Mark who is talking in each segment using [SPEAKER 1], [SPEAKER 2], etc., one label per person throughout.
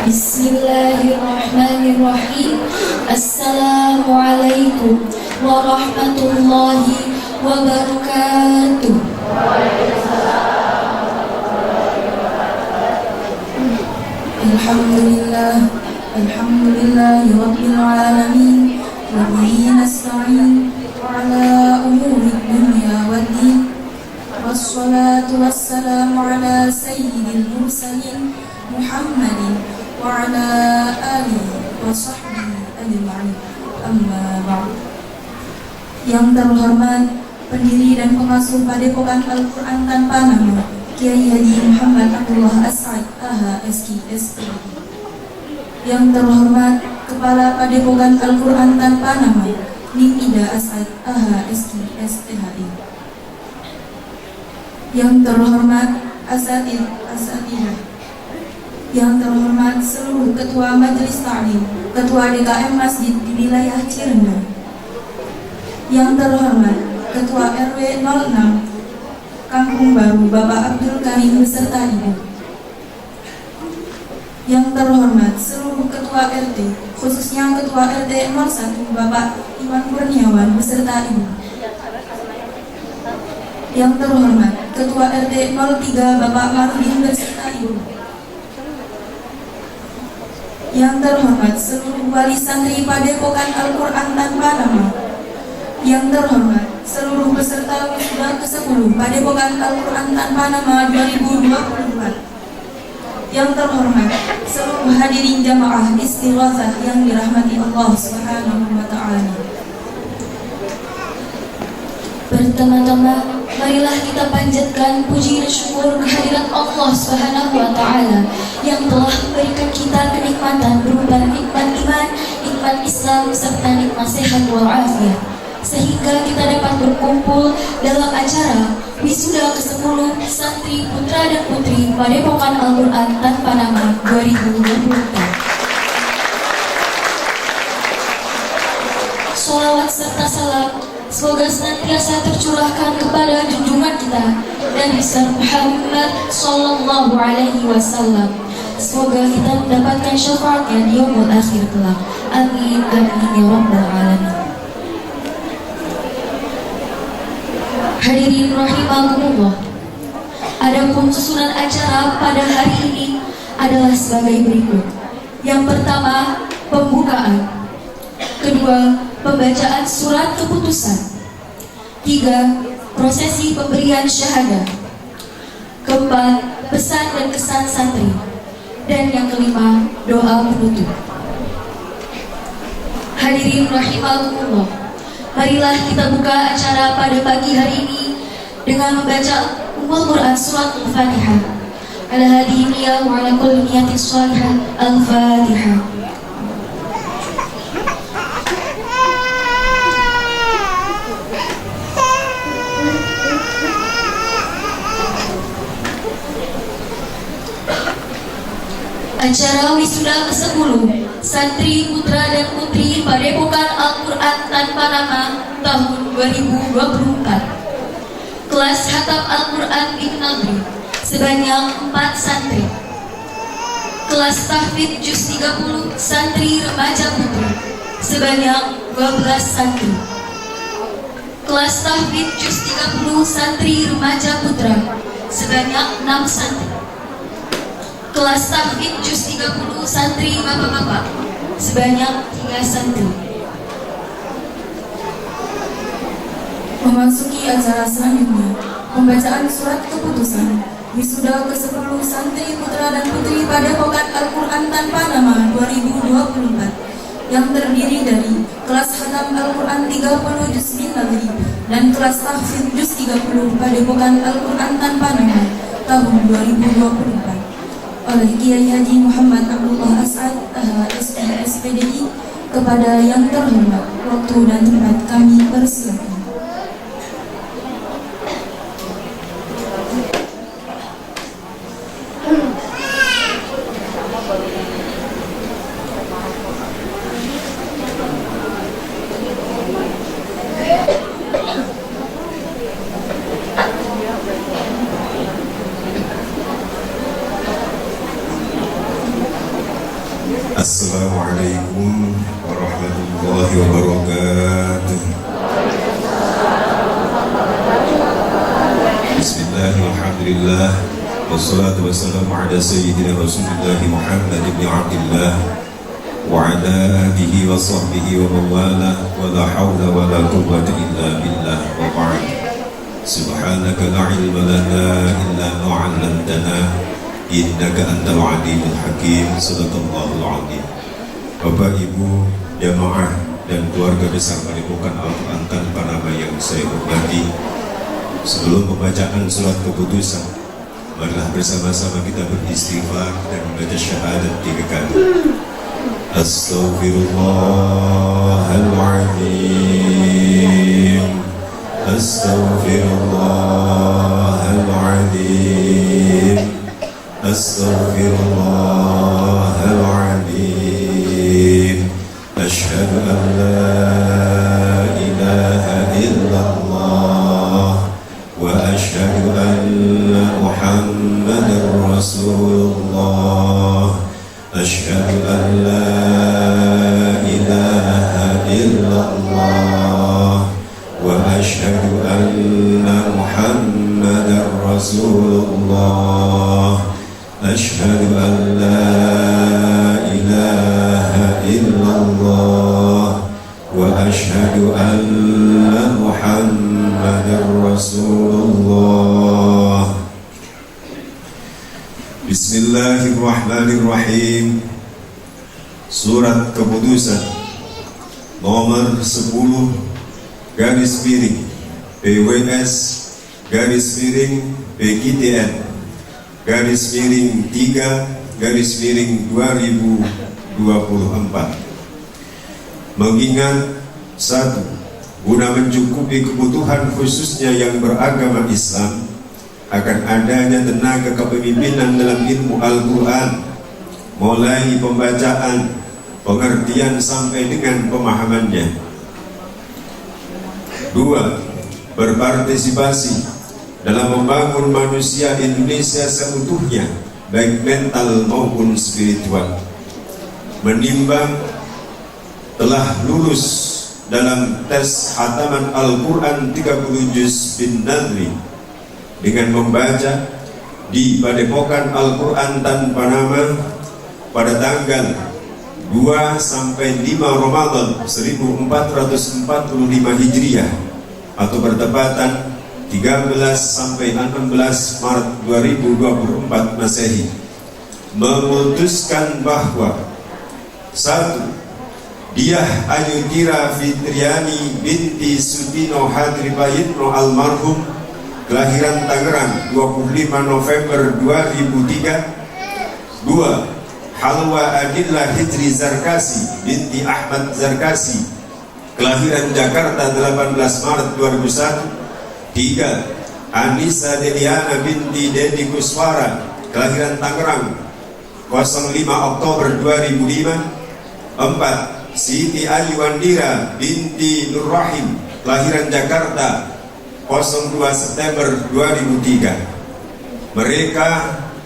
[SPEAKER 1] Bismillahirrahmanirrahim. Assalamualaikum warahmatullahi wabarakatuh. Alhamdulillahi rabbil alamin. Wa bihi nasta'in ala umuri dunya waddin. Wassalatu wassalamu ala sayyidil mursalin Muhammadin wa ala alihi wa sahbihi ajma'in. Amma ba'd. Yang terhormat pendiri dan pengasuh Padepokan Al-Quran tanpa nama Kiai Haji Muhammad Abdullah As'ad AHSI SPDI. Yang terhormat Kepala Padepokan Al-Quran tanpa nama Ning Ida As'ad AHSI STHI. Yang terhormat Asatidah. Yang terhormat seluruh Ketua Majelis Ta'lim, Ketua DKM Masjid di wilayah Cirende. Yang terhormat Ketua RW 06 Kampung Baru Bapak Abdul Karim beserta Ibu. Yang terhormat seluruh Ketua RT, khususnya Ketua RT 01 Bapak Iwan Kurniawan beserta Ibu. Yang terhormat Ketua RT 03 Bapak Marudin beserta Ibu. Yang terhormat seluruh wali santri Padepokan Al-Quran tanpa nama. Yang terhormat seluruh peserta wisuda ke-10 Padepokan Al-Quran tanpa nama 2024. Yang terhormat seluruh hadirin jamaah istighatsah yang dirahmati Allah Subhanahu wa taala. Pertama-tama, marilah kita panjatkan puji dan syukur kehadirat Allah Subhanahu wa taala yang telah memberikan kita kenikmatan berupa nikmat iman, nikmat Islam serta nikmat sehat walafiat, sehingga kita dapat berkumpul dalam acara wisuda ke-10 santri putra dan putri Padepokan Al-Quran tanpa nama 2024. Sholawat serta salam semoga senantiasa tercurahkan kepada junjungan kita dan besar Muhammad Sallallahu Alaihi Wasallam. Semoga kita mendapatkan syafaatnya di yaumul akhir kelak. Amin amin ya rabbal alamin. Hadirin rahimakumullah. Adapun susunan acara pada hari ini adalah sebagai berikut. Yang pertama, pembukaan. Kedua, pembacaan surat keputusan. 3, prosesi pemberian syahadah. Keempat, pesan dan kesan santri. Dan yang kelima, doa penutup. Hadirin rahimakumullah, marilah kita buka acara pada pagi hari ini dengan membaca Ummul Quran surat Al-Fatihah. Ala hadhihi niyyah wa ala kulli niyatin shalihah. Al-Fatihah. Acara wisuda ke-10 santri putra dan putri Padepokan Al-Quran tanpa nama tahun 2024. Kelas Hatam Al-Quran Ibn Nadri sebanyak 4 santri. Kelas Tahfidz Juz 30 santri remaja putri sebanyak 12 santri. Kelas Tahfidz Juz 30 santri remaja putra sebanyak 6 santri. Kelas Tahfidz Juz 30 santri bapak-bapak sebanyak 3 santri. Memasuki acara selanjutnya, pembacaan surat keputusan wisuda ke-10 santri putra dan putri Padepokan Al-Quran tanpa nama 2024 yang terdiri dari kelas Hatam Al-Quran 30 Juz bin Nadri dan kelas Tahfidz Juz 30 Padepokan Al-Quran tanpa nama tahun 2024 oleh Kiai Haji Muhammad Abdullah As'ad AHSI SPDI. Kepada yang terhormat, waktu dan tempat kami persilakan.
[SPEAKER 2] Assalamualaikum warahmatullahi wabarakatuh. Bismillahirrahmanirrahim. Wassalatu wassalamu ala sayyidina Rasulillah Muhammad ibn Abdillah wa ala alihi wa sahbihi wa mawala wa la hawla wa la quwwata illa billah wa ba'd. Subhanaka la ilma lana illa ma 'allamtana innaka antal alimul hakim. Sadaqallahul azim. Bapak Ibu jamaah dan keluarga besar Padepokan Al-Quran Tanpa Nama yang saya hormati, sebelum pembacaan surat keputusan, marilah bersama-sama kita beristighfar dan membaca syahadat 3 kali. Astaghfirullahaladzim, Astaghfirullahaladzim, Astaghfirullahaladzim. Asyhadu an la ilaha illallah wa asyhadu anna Muhammadar Rasulullah. Asyhadu an la ilaha illallah wa asyhadu anna Muhammadar Rasulullah. Asyhadu an la ilaha illallah wa asyhadu anna Muhammadar Rasulullah. Bismillahirrahmanirrahim. Surat keputusan nomor 10 garis miring PWS garis miring PGTN garis miring 3 garis miring 2024. Mengingat 1. Guna mencukupi kebutuhan khususnya yang beragama Islam akan adanya tenaga kepemimpinan dalam ilmu Al-Quran, mulai pembacaan, pengertian sampai dengan pemahamannya. 2. Berpartisipasi dalam membangun manusia Indonesia seutuhnya, baik mental maupun spiritual. Menimbang telah lulus dalam tes hataman Al-Quran 30 juz bin Nadri dengan membaca di Padepokan Al-Quran Tanpa Nama pada tanggal 2 sampai 5 Ramadan 1445 Hijriah atau bertepatan 13 sampai 16 Maret 2024 Masehi, memutuskan bahwa 1. Diah Ayu Tira Fitriani binti Sutino Hadri Bayitno almarhum, kelahiran Tangerang 25 November 2003. 2. Halwa Adillah Hijri Zarkasi binti Ahmad Zarkasi, kelahiran Jakarta 18 Maret 2001. 3. Anissa Deliana binti Dedi Kuswara, kelahiran Tangerang 05 Oktober 2005. 4. Siti Ayu Andira binti Nur Rahim, kelahiran Jakarta 02 September 2003. Mereka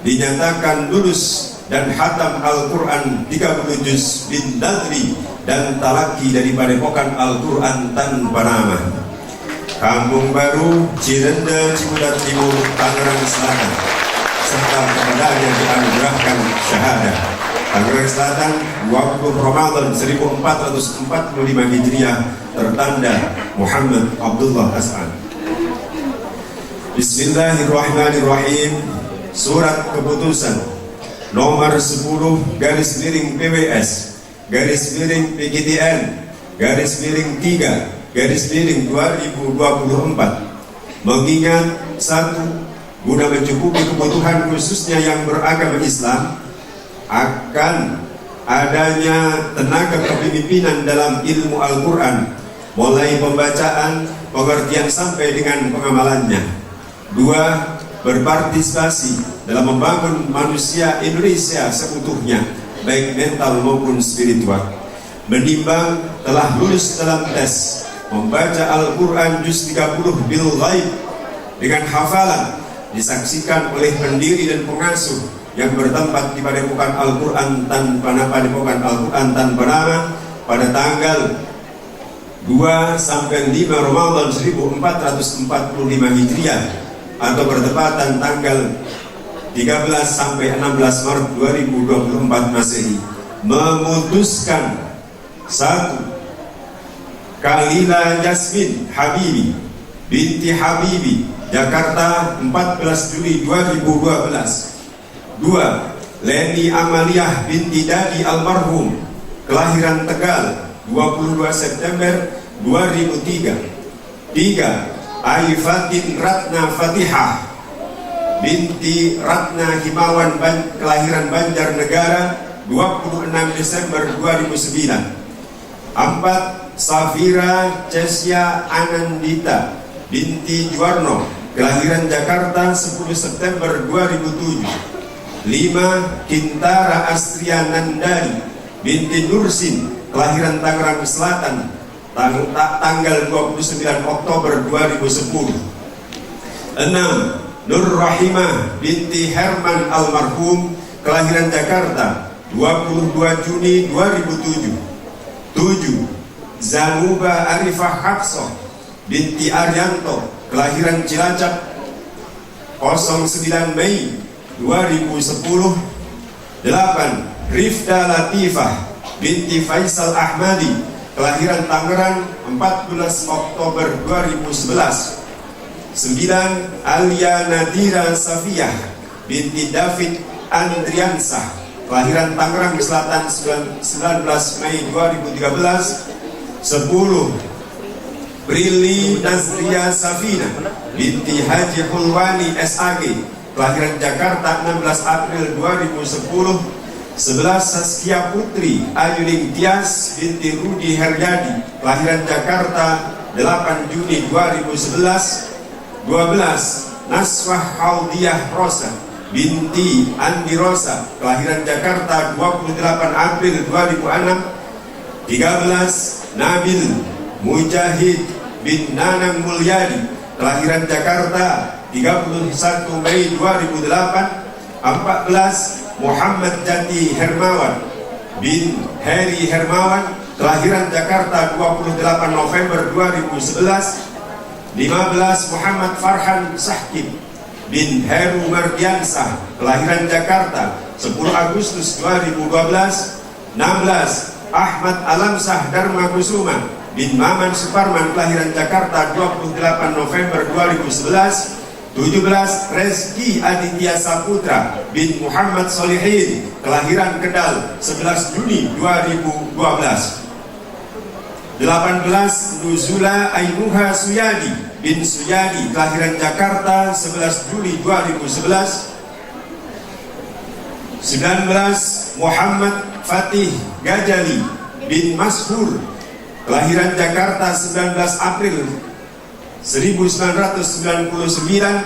[SPEAKER 2] dinyatakan lulus dan hatam Al-Quran 30 juz bin Nadri dan talaki dari Padepokan Al-Quran Tanpa Nama, Kampung Baru, Cirende, Ciputat Timur, Tangerang Selatan, serta kepadanya dianugerahkan syahadah. Tangerang Selatan 20 Ramadan 1445 Hijriah, tertanda Muhammad Abdullah As'ad. Bismillahirrahmanirrahim. Surat keputusan nomor 10 garis miring PWS garis miring PGTN garis miring 3 garis miring 2024. Mengingat 1. Guna mencukupi kebutuhan khususnya yang beragama Islam akan adanya tenaga kepemimpinan dalam ilmu Al-Quran, mulai pembacaan, pengertian sampai dengan pengamalannya. 2. Berpartisipasi dalam membangun manusia Indonesia seutuhnya, baik mental maupun spiritual. Menimbang telah lulus dalam tes membaca Al-Quran juz 30 bil ghaib dengan hafalan, disaksikan oleh pendiri dan pengasuh yang bertempat di Padepokan Al-Quran tanpa nama pada tanggal 2 sampai 5 Ramadan 1445 Hijriah atau bertepatan tanggal 13 sampai 16 Maret 2024 Masehi, memutuskan: 1. Kalila Yasmin Habibi binti Habibi, Jakarta, 14 Juli 2012. 2. Leni Amaliah binti Dadi almarhum, kelahiran Tegal, 22 September 2003. 3. Aifatin Ratna Fatihah binti Ratna Himawan, kelahiran Banjarnegara, 26 Desember 2009. 4. Safira Cesya Anandita binti Juwarno, kelahiran Jakarta, 10 September 2007. 5. Kintara Astria Nandari binti Nursin, kelahiran Tangerang Selatan, tanggal 29 Oktober 2010. 6. Nur Rahimah binti Herman almarhum, kelahiran Jakarta, 22 Juni 2007. 7. Zanuba Arifah Hafsoh binti Arianto, kelahiran Cilacap, 09 Mei 2010. 8. Rifda Latifah binti Faisal Ahmadi, kelahiran Tangerang, 14 Oktober 2011. 9. Alia Nadira Safiyah binti David Andriansah, kelahiran Tangerang Selatan, 19 Mei 2013. 10. Brili Nazria Safina binti Haji Hulwani SAG, kelahiran Jakarta, 16 April 2010. 11. Saskia Putri Ayuning Tias binti Rudi Heryadi, kelahiran Jakarta, 8 Juni 2011. 12. Naswah Haudiah Rosa binti Andi Rosa, kelahiran Jakarta, 28 April 2006. 13. Nabil Mujahid bin Nanang Mulyadi, kelahiran Jakarta, 31 Mei 2008. 14. Muhammad Jati Hermawan bin Heri Hermawan, kelahiran Jakarta, 28 November 2011. 15. Muhammad Farhan Sahkib bin Heru Mardiansah, kelahiran Jakarta, 10 Agustus 2012. 16. Ahmad Alamsah Dharma Kusuma bin Maman Suparman, kelahiran Jakarta, 28 November 2011. 17. Rezki Aditya Saputra bin Muhammad Solihin, kelahiran Kendal, 11 Juni 2012. 18. Nuzula Ainuha Suyadi bin Suyadi, kelahiran Jakarta, 11 Juli 2011. 19. Muhammad Fatih Gajali bin Mashur, kelahiran Jakarta, 19 April 1999.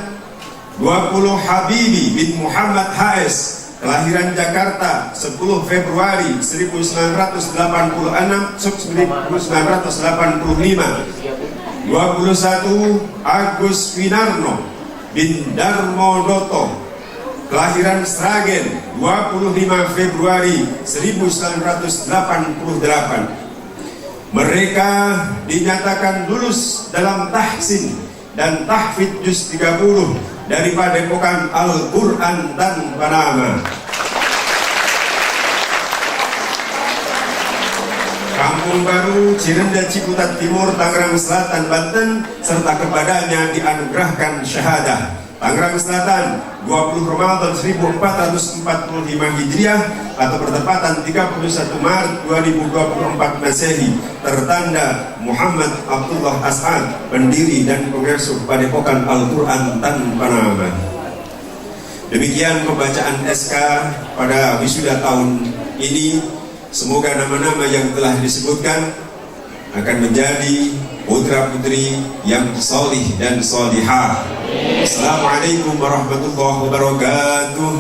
[SPEAKER 2] 20. Habibi bin Muhammad HS, kelahiran Jakarta, 10 Februari 1985. 21. Agus Winarno bin Darmodoto, kelahiran Sragen, 25 Februari 1988. Mereka dinyatakan lulus dalam tahsin dan tahfidz juz 30 dari Padepokan Al-Quran tanpa nama. Kampung Baru, Cirenda, Ciputat Timur, Tangerang Selatan, Banten, serta kepadanya dianugerahkan syahadah. Tangerang Selatan, 20 Ramadan 1445 Hijriah atau bertepatan 31 Maret 2024 Masehi, tertanda Muhammad Abdullah As'ad, pendiri dan pengasuh Padepokan Al-Quran tanpa nama. Demikian pembacaan SK pada wisuda tahun ini. Semoga nama-nama yang telah disebutkan akan menjadi putra-putri yang solih dan solihah. Assalamualaikum warahmatullahi wabarakatuh.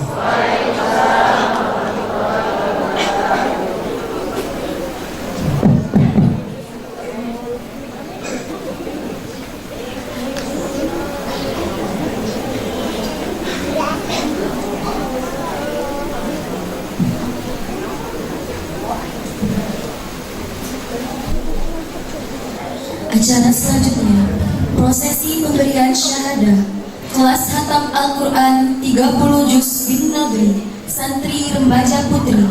[SPEAKER 1] Acara selanjutnya, prosesi pemberian syahadah kelas Hatam Al-Quran 30 Juz bin Nadri Santri Remaja Putri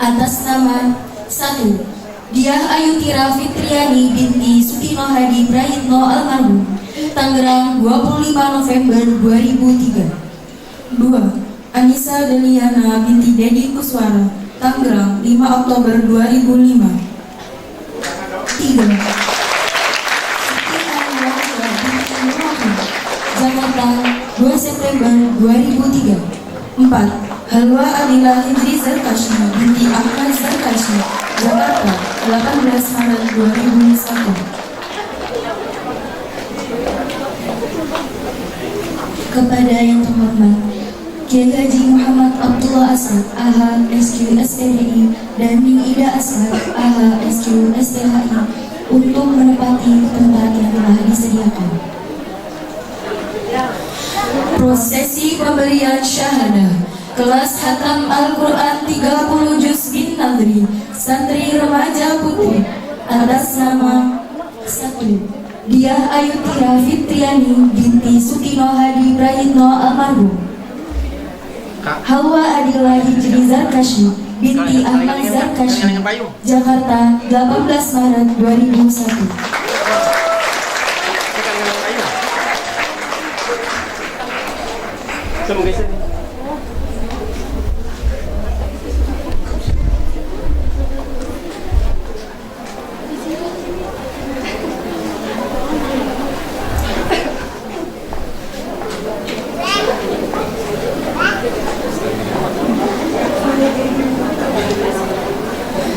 [SPEAKER 1] atas nama 1. Diah Ayutira Fitriani binti Sutino Hadi Prayitno Almarhum, Tangerang 25 November 2003. 2. Anissa Deliana binti Dedi Kuswara, Tangerang 5 Oktober 2005. 3. Jakarta 2 September 2003. 4. Halwa Adila Hindri Zarkashi binti Ahmad Zarkashi, Jakarta 18 Maret 2001. Kepada yang terhormat Kiai Haji Muhammad Abdullah Asad, AH SQ SPDI, dan Ning Ida Asad, AH SQ STHI, untuk menempati tempat yang telah disediakan. Prosesi pemberian syahadah kelas Hatam Al-Quran 30 Juz bin Nadri Santri Remaja Putri atas nama 1. Diah Ayutira Fitriani binti Sutino Hadi Prayitno Almarhum, Hawa Adila Hijri Zarkashi binti Ahmad Zarkashi, Jakarta 18 Maret 2001.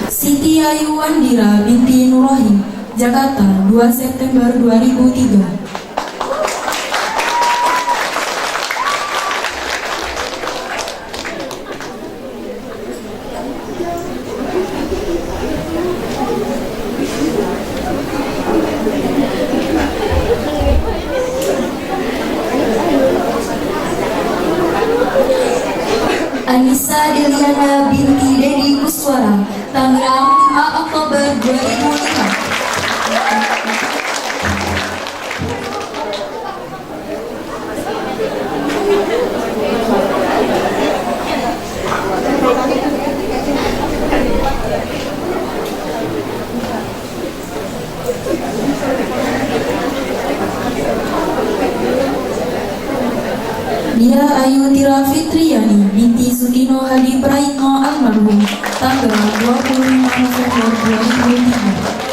[SPEAKER 1] Siti Ayu Wandira binti Nurrohim, Jakarta 2 September 2003. Anissa Deliana binti Dedi Kuswara, Tangerang 5 Oktober 2005. Diah Ayutira Fitriani binti Sutino Hadi Prayitno Almarhum, Tangerang 25 November 2003.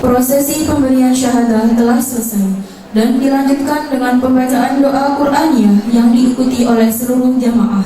[SPEAKER 1] Prosesi pemberian syahadah telah selesai dan dilanjutkan dengan pembacaan doa Qur'aniyah yang diikuti oleh seluruh jamaah.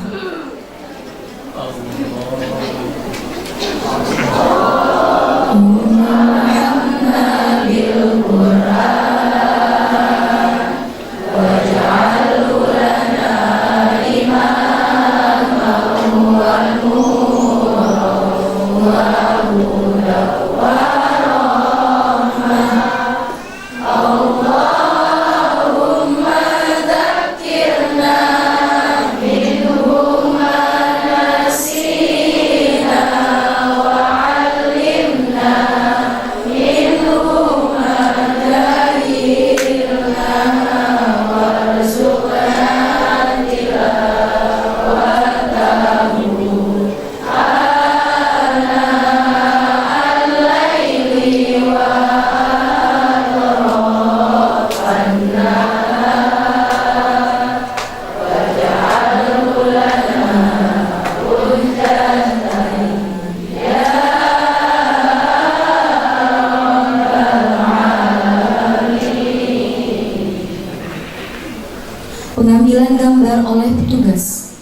[SPEAKER 1] Pengambilan gambar oleh petugas.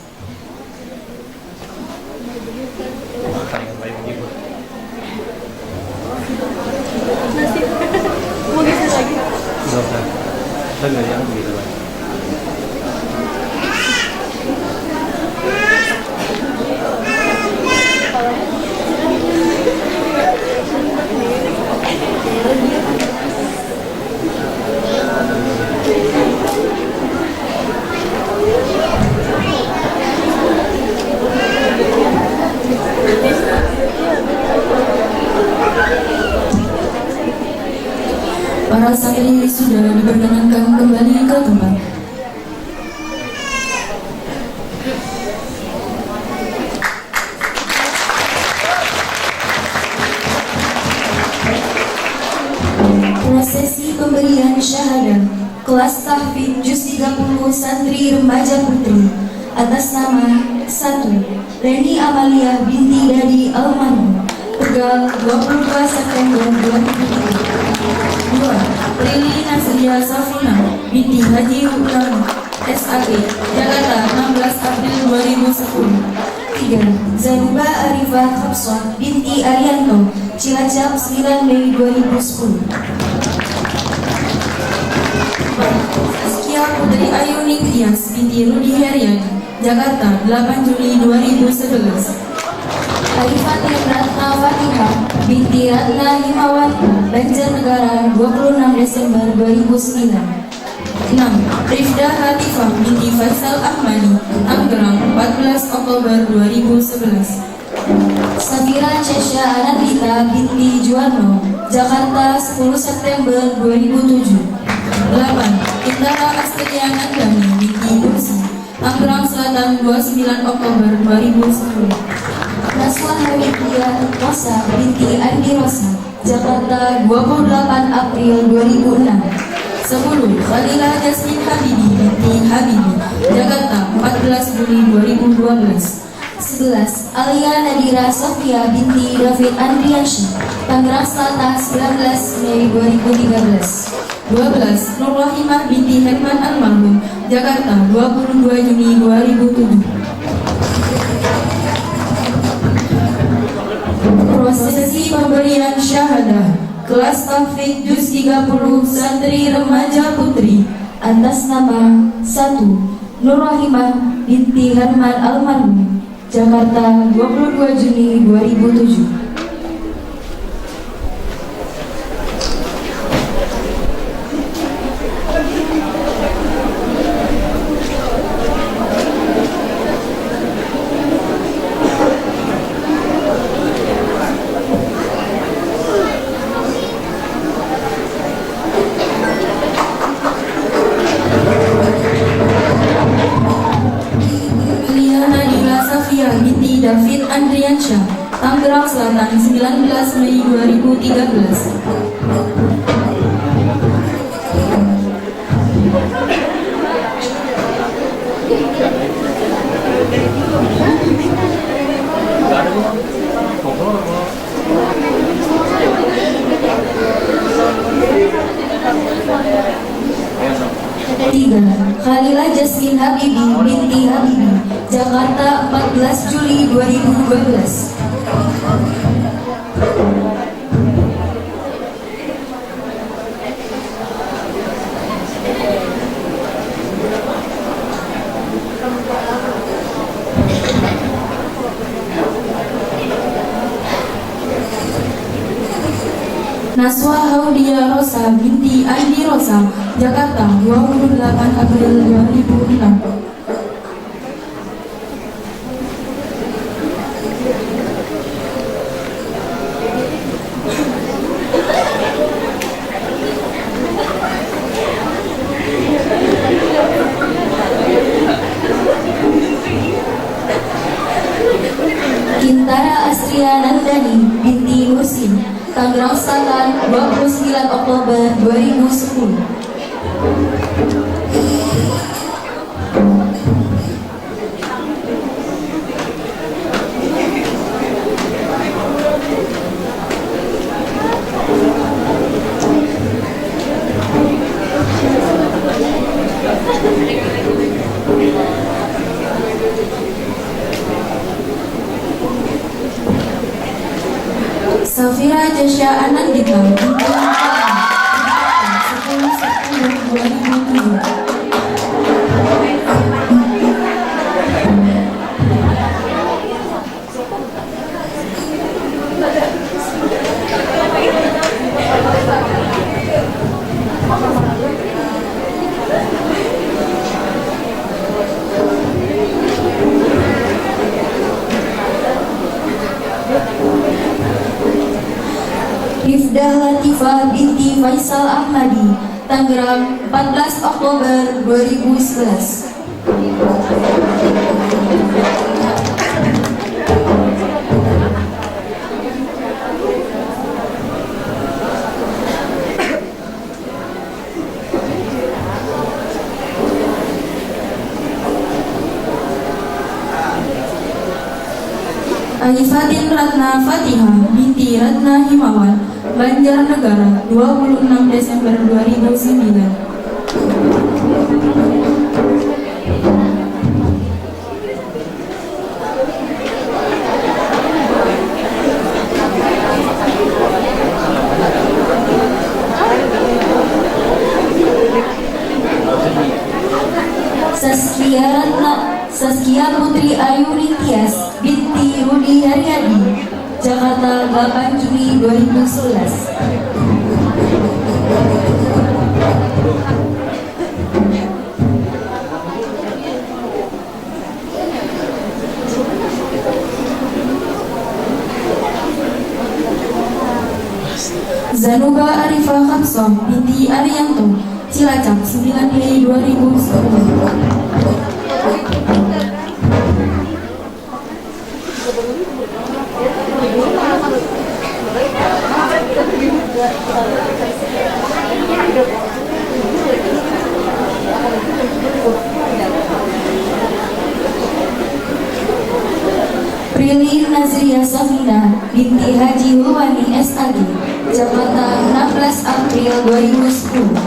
[SPEAKER 3] Mau geser lagi? Enggak usah. Kita nggak yang begitu lah.
[SPEAKER 1] wisuda diperkenankan kembali ke tempat. Prosesi pemberian syahadah kelas tahfidz juz 30 santri remaja putri atas nama 1. Reni Amalia binti Dadi Almarhum, Tegal 22 September 2003. 2. Prilly Nasria Safina binti Haji Ulama SAG, Jakarta 16 April 2010. 3. Zanuba Arifah Hafsah binti Arianto, Cilacap 9 Mei 2010. Askia Putri Ayuning Tias binti Rudi Herian, Jakarta 8 Juli 2011. Arifati Ratna Fatihah binti Ratna Himawan, Banjarnegara 26 Desember 2009. 6. Rifda Hatifah binti Faisal Ahmadi, Tangerang 14 Oktober 2011. Safira Cesha Anandita binti Juwarno, Jakarta 10 September 2007. 8. Indra Astriya Nandani binti Bursi, Tangerang Selatan 29 Oktober 2010. Naswa Habibia Rosa binti Andi Rosa, Jakarta 28 April 2006. 10. Khalila Jasmine Habibi binti Habibi, Jakarta 14 Juli 2012. 11. Alia Nadira Sofia binti David Andriansyah, Tangerang Selatan 19 Mei 2013. 12. Nur Rahimah binti Herman Almarhum, Jakarta 22 Juni 2007. Prosesi pemberian syahadah kelas tahfidz juz 30 santri remaja putri atas nama 1. Nur Rahimah binti Herman Almarhum, Jakarta 22 Juni 2007. Binti David Andriansyah, Tangerang Selatan 19 Mei 2013. Tiga. Khalila Jasmine Habibi binti Habibi, Jakarta 14 Juli 2012. Naswa Haudia Rosa binti Andi Rosa, Jakarta 28 April 2006. Kintara Astria Nandani binti Musin, Tangerang Selatan 29 Oktober 2010. Safira Jasya Anandita binti 10 September 2007. Rifda Latifah binti Faisal Ahmadi, Tangerang, 14 Oktober 2011. Alifatin Ratna Fatihah binti Ratna Himawan, Banjarnegara, 26 Desember 2009. Saskia Putri Ayuri Tias binti Rudi Haryadi, Jakarta, 8 Juli 2011. Zanuba Arifah Kapsom binti Arianto, Cilacap, 9 Mei 2010. Prilly Nazria Safina binti Haji Luwani SAG, Jakarta, 16 April 2010.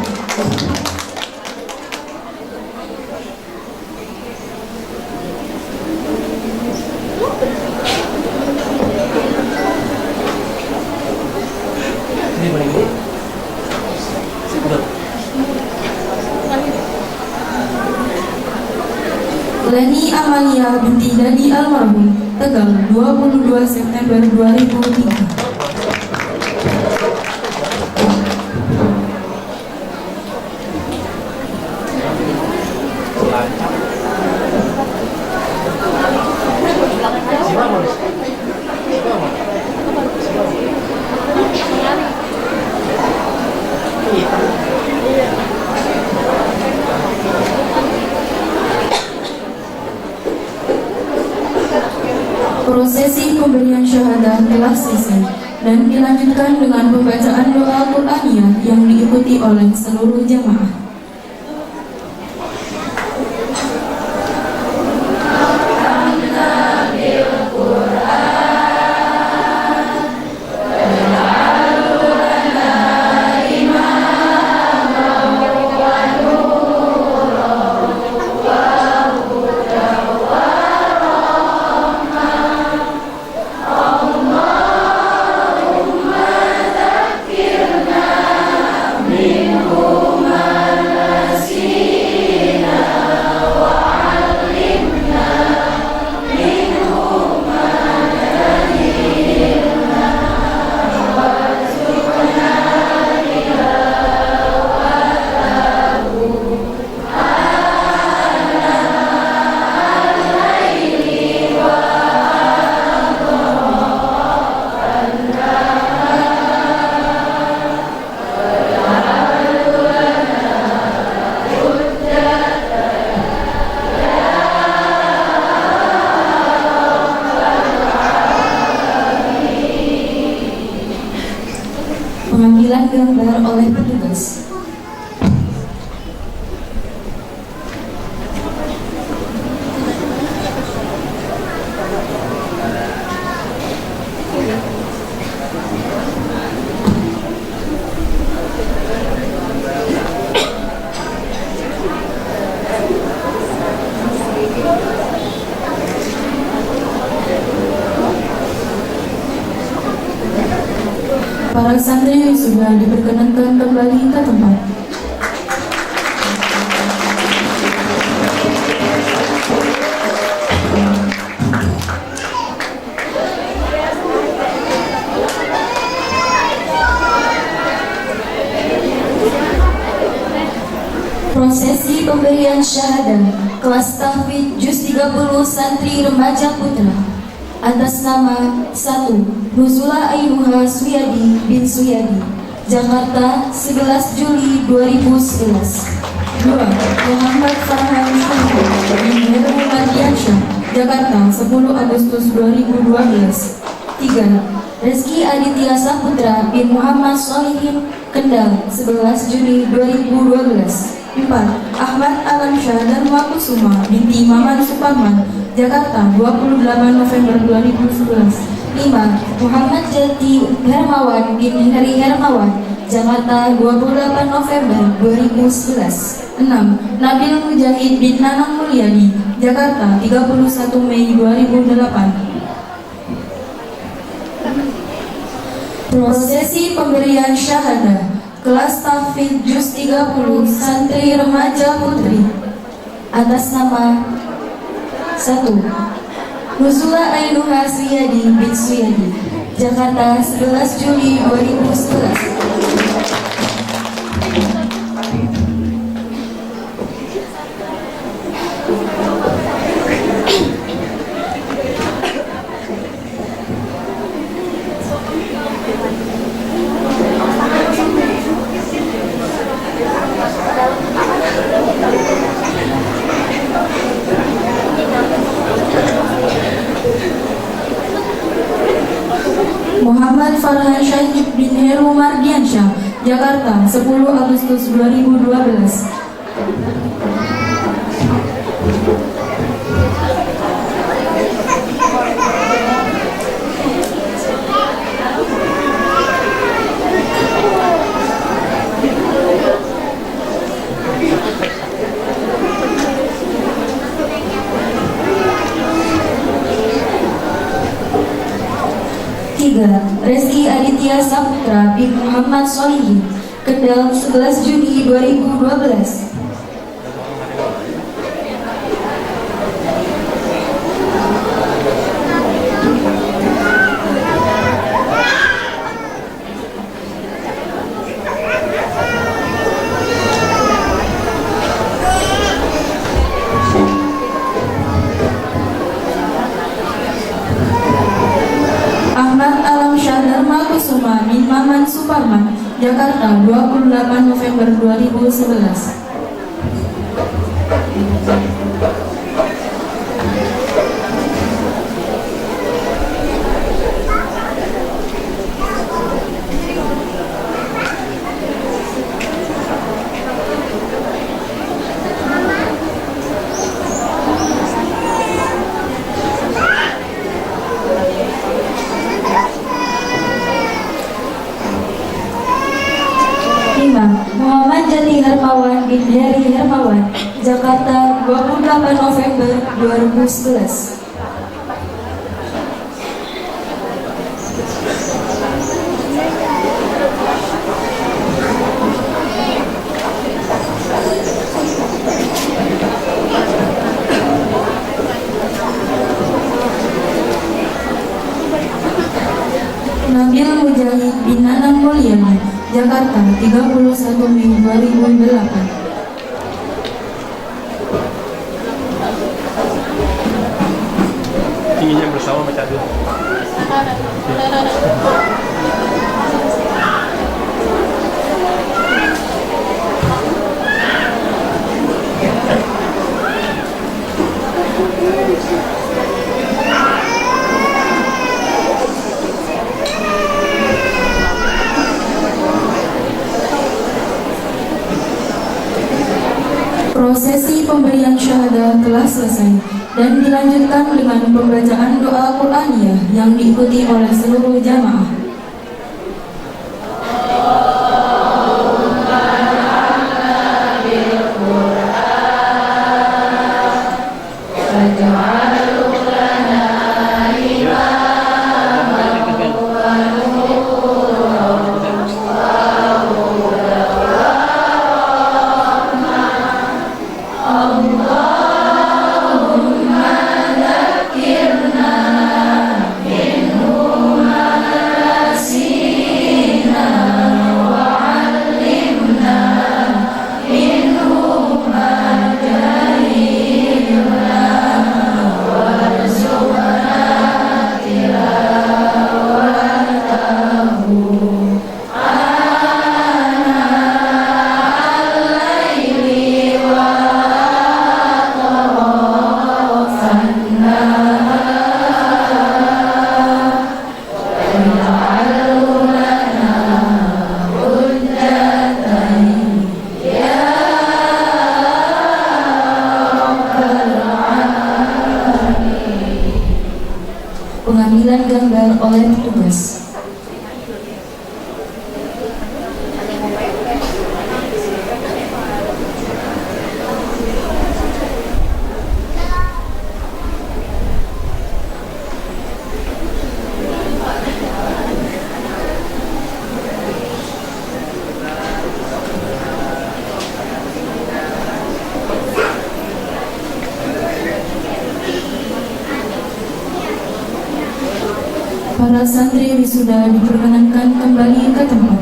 [SPEAKER 1] Leni Amalia binti Dadi Almarhum, Tegal, 22 September 2003. Prosesi pemberian syahadah telah selesai dan dilanjutkan dengan pembacaan doa Qur'aniyah yang diikuti oleh seluruh jamaah. Pengambilan gambar oleh petugas. Para santri sudah diperkenankan kembali ke tempat. Prosesi pemberian syahadah kelas tahfidz juz 30 santri remaja putra atas nama 1. Nuzula Ainuha Suyadi bin Suyadi, Jakarta, 11 Juli 2011. 2. Muhammad Farhan Syahid bin Heru Mardiansyah, Jakarta, 10 Agustus 2012. 3. Rizky Aditya Saputra bin Muhammad Solihin, Kendal, 11 Juni 2012. 4. Ahmad Alamsyah Dharma Kusuma binti Maman Suparman, Jakarta, 28 November 2011. 5. Muhammad Jati Hermawan bin Heri Hermawan, Jakarta, 28 November 2011. 6. Nabil Mujahid bin Nanang Mulyadi, Jakarta, 31 Mei 2008. Prosesi pemberian syahadah kelas tahfidz juz 30 santri remaja putri atas nama 1. Nuzula Ainuha Suyadi bin Suyadi, Jakarta, 11 Juli 2011. Muhammad Farhan Syahid bin Heru Mardiansyah, Jakarta, 10 Agustus 2012. Rizky Aditya Saputra bin Muhammad Solihin, Kendal, 11 Juni 2012. 'Kusuma bin Maman Suparman, Jakarta, 28 November 2011. Muhammad Jati Hermawan bin Heri Hermawan, Jakarta, 28 November 2011. Nabil Mujahid bin Nanang Mulyadi, Jakarta, 31 Mei 2008.
[SPEAKER 3] Tingginya bersama macam itu.
[SPEAKER 1] Prosesi pemberian syahadah telah selesai dan dilanjutkan dengan pembacaan doa Qur'aniyah yang diikuti oleh seluruh jamaah. oleh petugas. Para santri wisuda diperkenankan kembali ke tempat.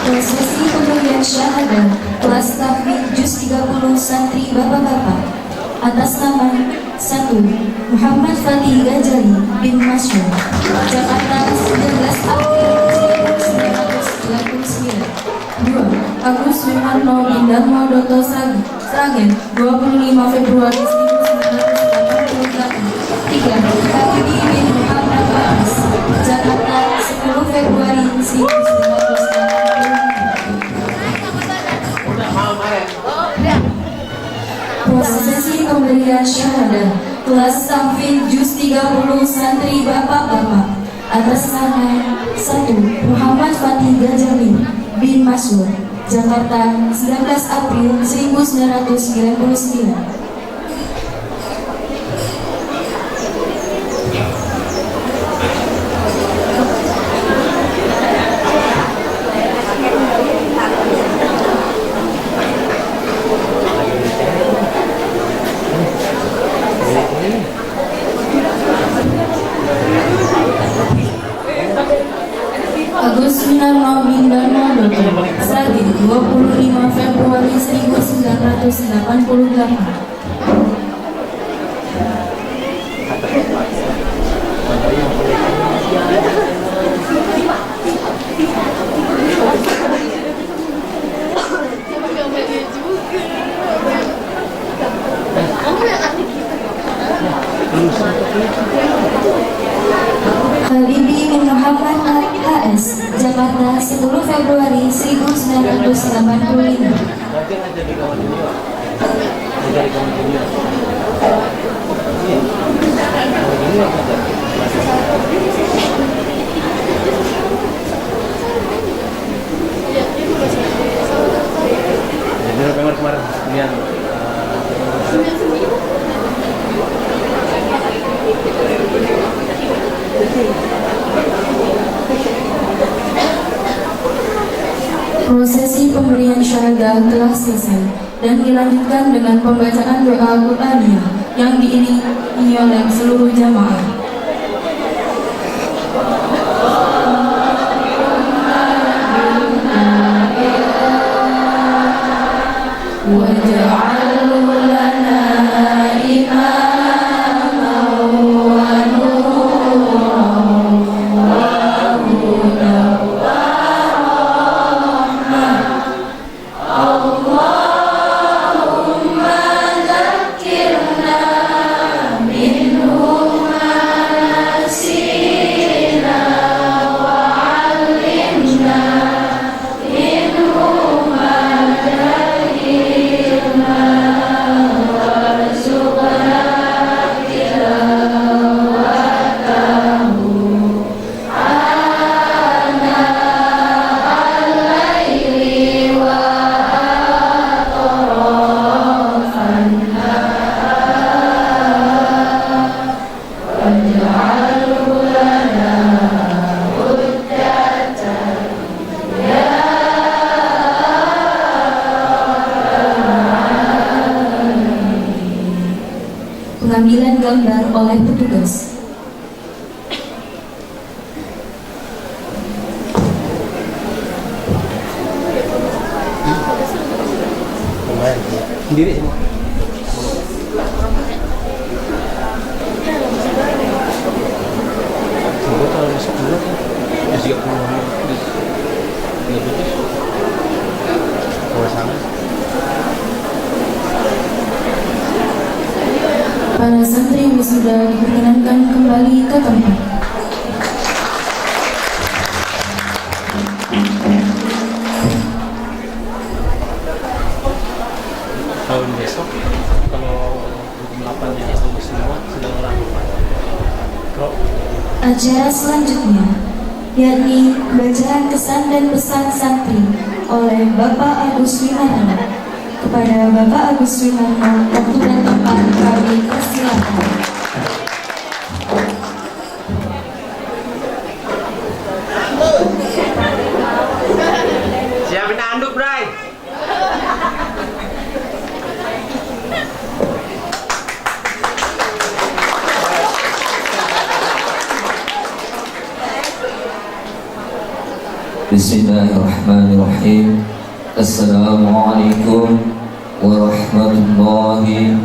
[SPEAKER 1] Prosesi pemberian syahadah kelas tahfidz juz 30 santri bapak-bapak atas nama 1. Muhammad Fatih Gajali bin Masyur, Jakarta 19 April 1999. 2. Agus Wimarno bin Darmo Doto Sragen 25 Februari 1988. 3. Habibie bin Muhammad Faiz, Jakarta 10 Februari 1988. Prosesi pemberian syahadah kelas tahfidz juz 30 santri bapak-bapak atas nama 1. Muhammad Fatih Gajali bin Masyur, Jakarta 19 April 1999. Agus Winarno bin Darmo Doto Sragen 25 Februari 1988. Habibie bin Muhammad HS, Jakarta 10 Februari 1985. Prosesi pemberian syahadah telah selesai dan dilanjutkan dengan pembacaan doa Al-Qur'aniyah yang diiringi oleh seluruh jamaah. Waj'alhu lana imaman wa nuran wa hudan wa rahmah. Allahumma dzakkirna minhu ma nasina wa 'allimna minhu ma jahilna warzuqna tilawatahu ana al-laili wa atrafan nahar waj'alhu lana hujjatan ya pengambilan gambar oleh petugas.
[SPEAKER 3] Sendiri sini. Coba kalau masuk dulu kan. Ya 30 menit. 30. Kalau sana.
[SPEAKER 1] Para santri wisuda diperkenankan kembali ke tempat.
[SPEAKER 3] Tahun besok kalau melakukannya itu semua sedang orang lupa. Kok
[SPEAKER 1] Acara selanjutnya yakni bacaan kesan dan pesan santri oleh Bapak Agus Wimarno. Kepada Bapak Agus Wimarno, waktu dan tempat kami persilakan.
[SPEAKER 3] siapin anduk, Bray.
[SPEAKER 4] Bismillahirrahmanirrahim. Assalamualaikum warahmatullahi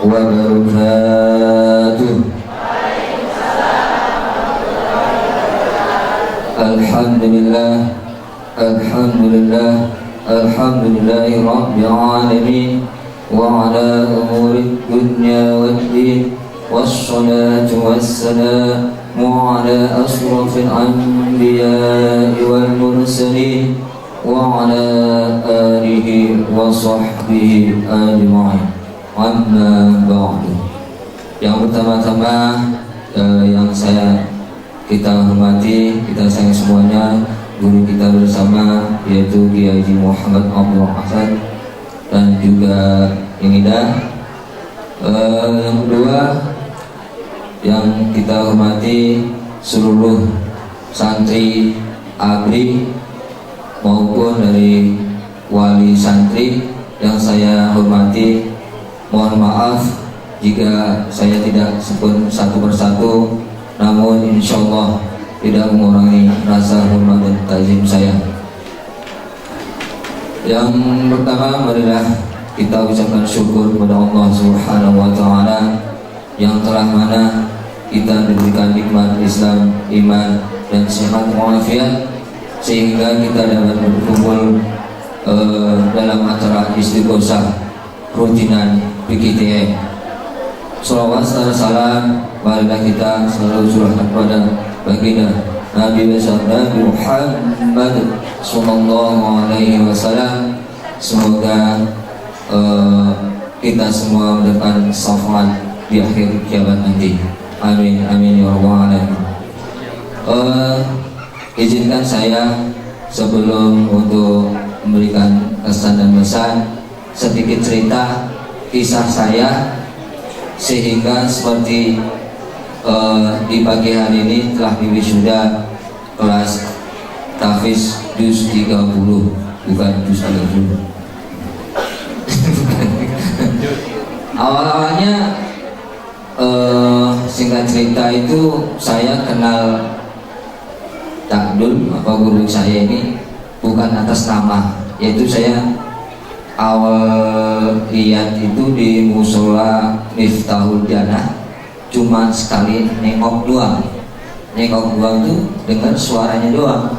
[SPEAKER 4] wabarakatuh. Alhamdulillah, alhamdulillah, alhamdulillahi rabbil alamin, wa ala umuri dunya waddin, wassalatu wassalamu ala asrafil anbiya'i wal mursalin, wa ala alihi wa sahbihi ajma'in. Amma ba'du. Yang pertama-tama yang kita hormati, kita sayang semuanya, guru kita bersama yaitu Kiai Haji Muhammad Abdul Hasan, dan juga yang indah. Yang kedua yang kita hormati seluruh santri ABRI maupun dari wali santri yang saya hormati. Mohon maaf jika saya tidak sebut satu persatu, namun insya Allah tidak mengurangi rasa hormat dan takzim saya. Yang pertama, marilah kita ucapkan syukur kepada Allah Subhanahu wa Ta'ala yang telah mana kita diberikan nikmat Islam, iman, dan sehat walafiat, sehingga kita dapat berkumpul dalam acara istighosah rutinan PKTM. Salawat serta salam marilah kita selalu curahkan kepada baginda Nabi besar Nabi Muhammad sallallahu alaihi wasallam. Semoga kita semua mendapat syafaat di akhir kiamat nanti. Amin amin ya rabbal alamin. Izinkan saya sebelum untuk memberikan kesan dan pesan sedikit cerita kisah saya, sehingga seperti di pagi hari ini telah diwisuda kelas tahfiz juz 30, bukan juz 30. Awal-awalnya singkat cerita itu saya kenal Takdul, apa guru saya ini, bukan atas nama, yaitu saya awal lihat itu di musola Miftahul Jannah, cuma sekali nengok doang tuh dengar suaranya doang.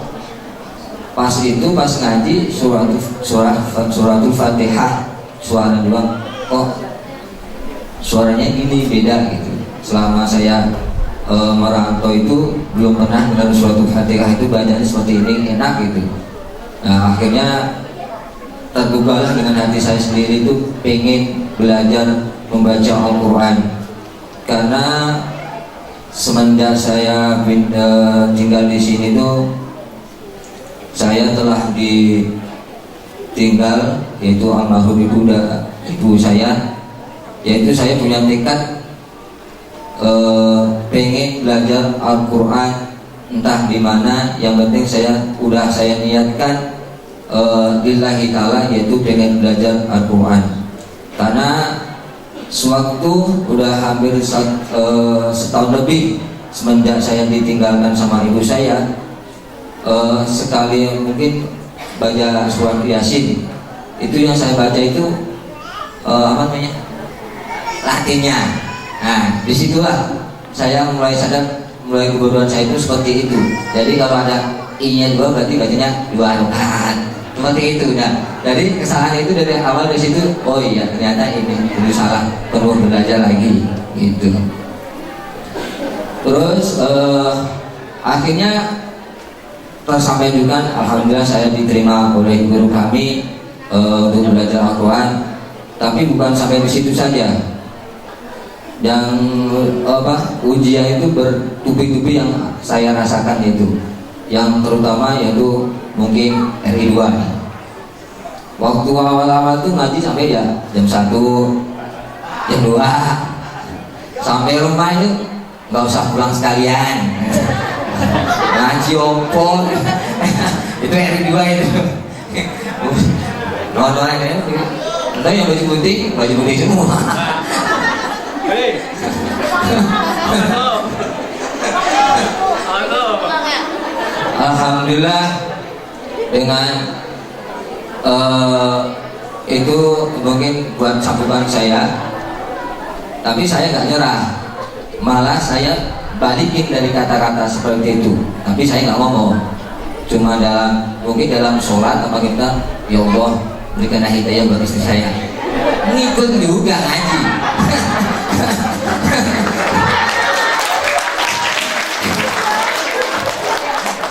[SPEAKER 4] Pas ngaji suratul Fatihah, suara doang, kok suaranya gini, beda gitu. Selama saya merantau itu belum pernah dengar suratul Fatihah itu bacanya seperti ini, enak gitu. Nah akhirnya terbukalah dengan hati saya sendiri itu pengen belajar membaca Al-Quran, karena semenjak saya tinggal di sini tuh saya telah ditinggal yaitu almarhum ibu saya, yaitu saya punya tekad pengen belajar Al-Quran entah di mana, yang penting saya niatkan lillahi ta'ala, yaitu pengen belajar Al-Quran. Karena sewaktu udah hampir setahun lebih semenjak saya ditinggalkan sama ibu saya, sekali mungkin baca surat Yasin, itu yang saya baca itu apa namanya, Latinnya. Nah disitulah saya mulai sadar, mulai kebodohan saya itu seperti itu. Jadi kalau ada I-nya 2 berarti bacanya 2 rakaat, seperti itu. Nah dari kesalahan itu dari awal dari situ, oh iya ternyata ini dulu salah, perlu belajar lagi gitu. Terus akhirnya tersampaikan, alhamdulillah saya diterima oleh guru kami untuk belajar Al-Quran. Tapi bukan sampai di situ saja. yang ujian itu bertubi-tubi yang saya rasakan itu, yang terutama yaitu mungkin RI 2 nih. Waktu awal-awal tuh ngaji sampai ya jam 1, jam 2, sampai rumah itu nggak usah pulang sekalian. Ngaji opo itu RI 2 itu. Doa-doa ini, entah yang baju putih semua.
[SPEAKER 3] Hei.
[SPEAKER 4] Alhamdulillah dengan itu mungkin buat sambutan saya, tapi saya nggak nyerah, malah saya balikin dari kata-kata seperti itu, tapi saya nggak ngomong, cuma mungkin dalam sholat apa kita, ya Allah berikanlah hidayah buat istri saya, ngikut juga ngaji.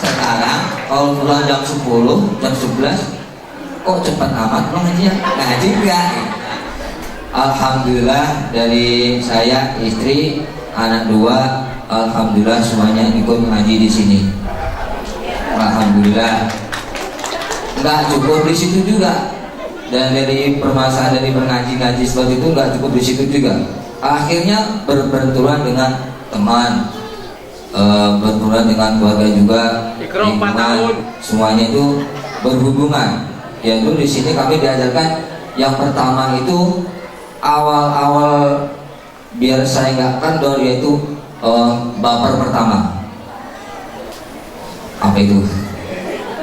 [SPEAKER 4] Sekarang kalau pulang jam 10, jam 11 kok cepat amat pulang ngaji ya? Ngaji enggak? Alhamdulillah dari saya, istri, anak 2, alhamdulillah semuanya ikut ngaji di sini. Alhamdulillah. Enggak cukup di situ juga. Dan dari permasalahan dari mengaji-ngaji seperti itu enggak cukup di situ juga. Akhirnya berbenturan dengan teman, berbenturan dengan keluarga juga, lingkungan, semuanya itu berhubungan. Yaitu di sini kami diajarkan yang pertama itu awal-awal biar saya nggak kendor, yaitu baper pertama. Apa itu?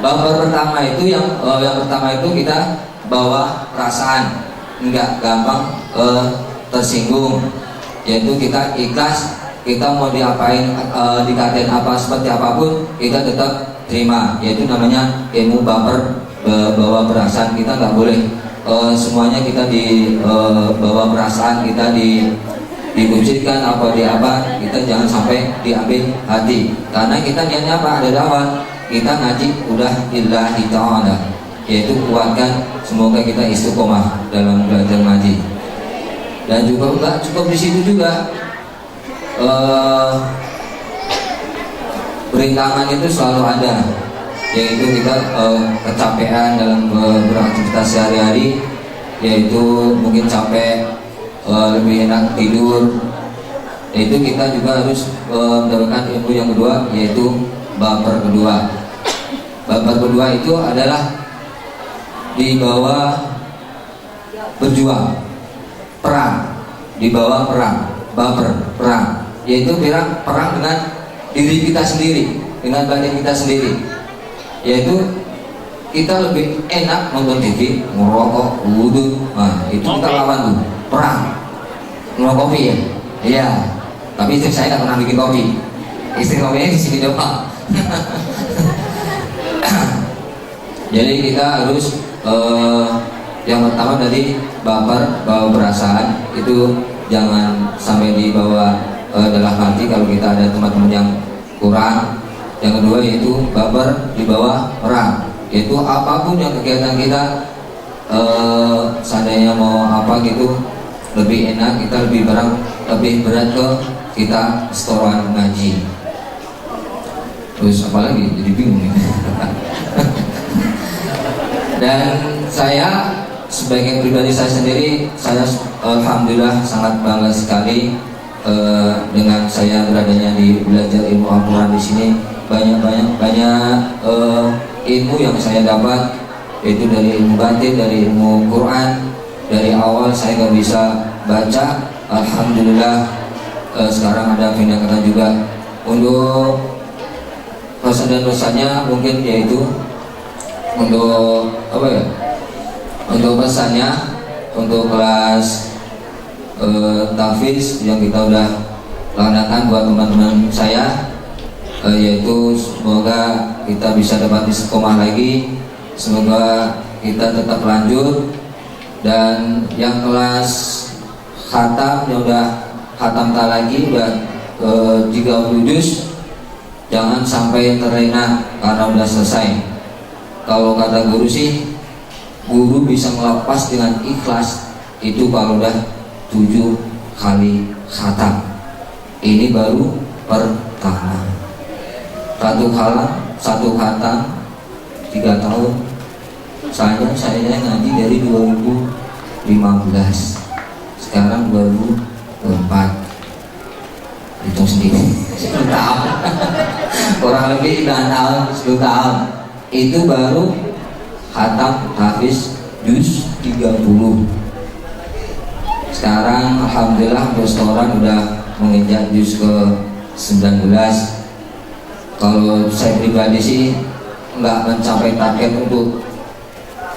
[SPEAKER 4] Baper pertama itu yang pertama itu kita bawa perasaan, nggak gampang tersinggung, yaitu kita ikhlas, kita mau diapain, dikatain apa seperti apapun kita tetap terima, yaitu namanya ilmu baper, bawa perasaan. Kita nggak boleh semuanya kita bawa perasaan, kita dikucilkan apa kita jangan sampai diambil hati, karena kita niatnya apa, ada dakwah, kita ngaji udah lillahi ta'ala, yaitu kuatkan semoga kita istiqomah dalam belajar ngaji. Dan juga enggak cukup di situ juga, berintangan itu selalu ada, yaitu kita kecapean dalam beraktivitas sehari-hari, yaitu mungkin capek, lebih enak tidur, yaitu kita juga harus mendapatkan ilmu yang kedua, yaitu baper kedua. Baper kedua itu adalah di bawah berjuang, perang, di bawah perang, baper, perang, yaitu perang dengan diri kita sendiri, dengan badan kita sendiri, yaitu kita lebih enak nonton TV, ngerokok, wudhu, nah itu kita lawan tuh, perang, ngerokok kopi ya, iya, tapi istri saya nggak pernah bikin kopi, istri kopinya di sini doang. Jadi kita harus yang pertama tadi baper, bawa perasaan itu jangan sampai dibawa dalam hati kalau kita ada teman-teman yang kurang. Yang kedua yaitu baper di bawah perang, yaitu apapun yang kegiatan kita, seandainya mau apa gitu lebih enak, kita lebih berat ke kita setoran ngaji. Terus apa lagi, jadi bingung nih. Dan saya sebagai pribadi saya sendiri, saya alhamdulillah sangat bangga sekali dengan saya beradanya di belajar ilmu Al-Quran di sini. Banyak ilmu yang saya dapat, yaitu dari ilmu batin, dari ilmu Quran. Dari awal saya nggak bisa baca, alhamdulillah sekarang ada pendekatan juga. Untuk pesan dan pesannya mungkin yaitu untuk apa ya? Untuk pesannya untuk kelas tahfiz yang kita udah laksanakan buat teman-teman saya, yaitu semoga kita bisa dapat istiqomah lagi, semoga kita tetap lanjut. Dan yang kelas khatam yang udah khatam tak lagi udah 30 juz, jangan sampai terlena karena udah selesai. Kalau kata guru sih, guru bisa melepas dengan ikhlas itu kalau udah 7 kali khatam. Ini baru pertama. Satu khatam 3 tahun. Saya ngaji dari 2015. Sekarang 2024. Hitung sendiri. 10 tahun. Kurang lebih 9 tahun, 10 tahun. Itu baru khatam hafiz juz 30. Sekarang alhamdulillah restoran udah menginjak juz ke 19. Kalau saya pribadi sih nggak mencapai target untuk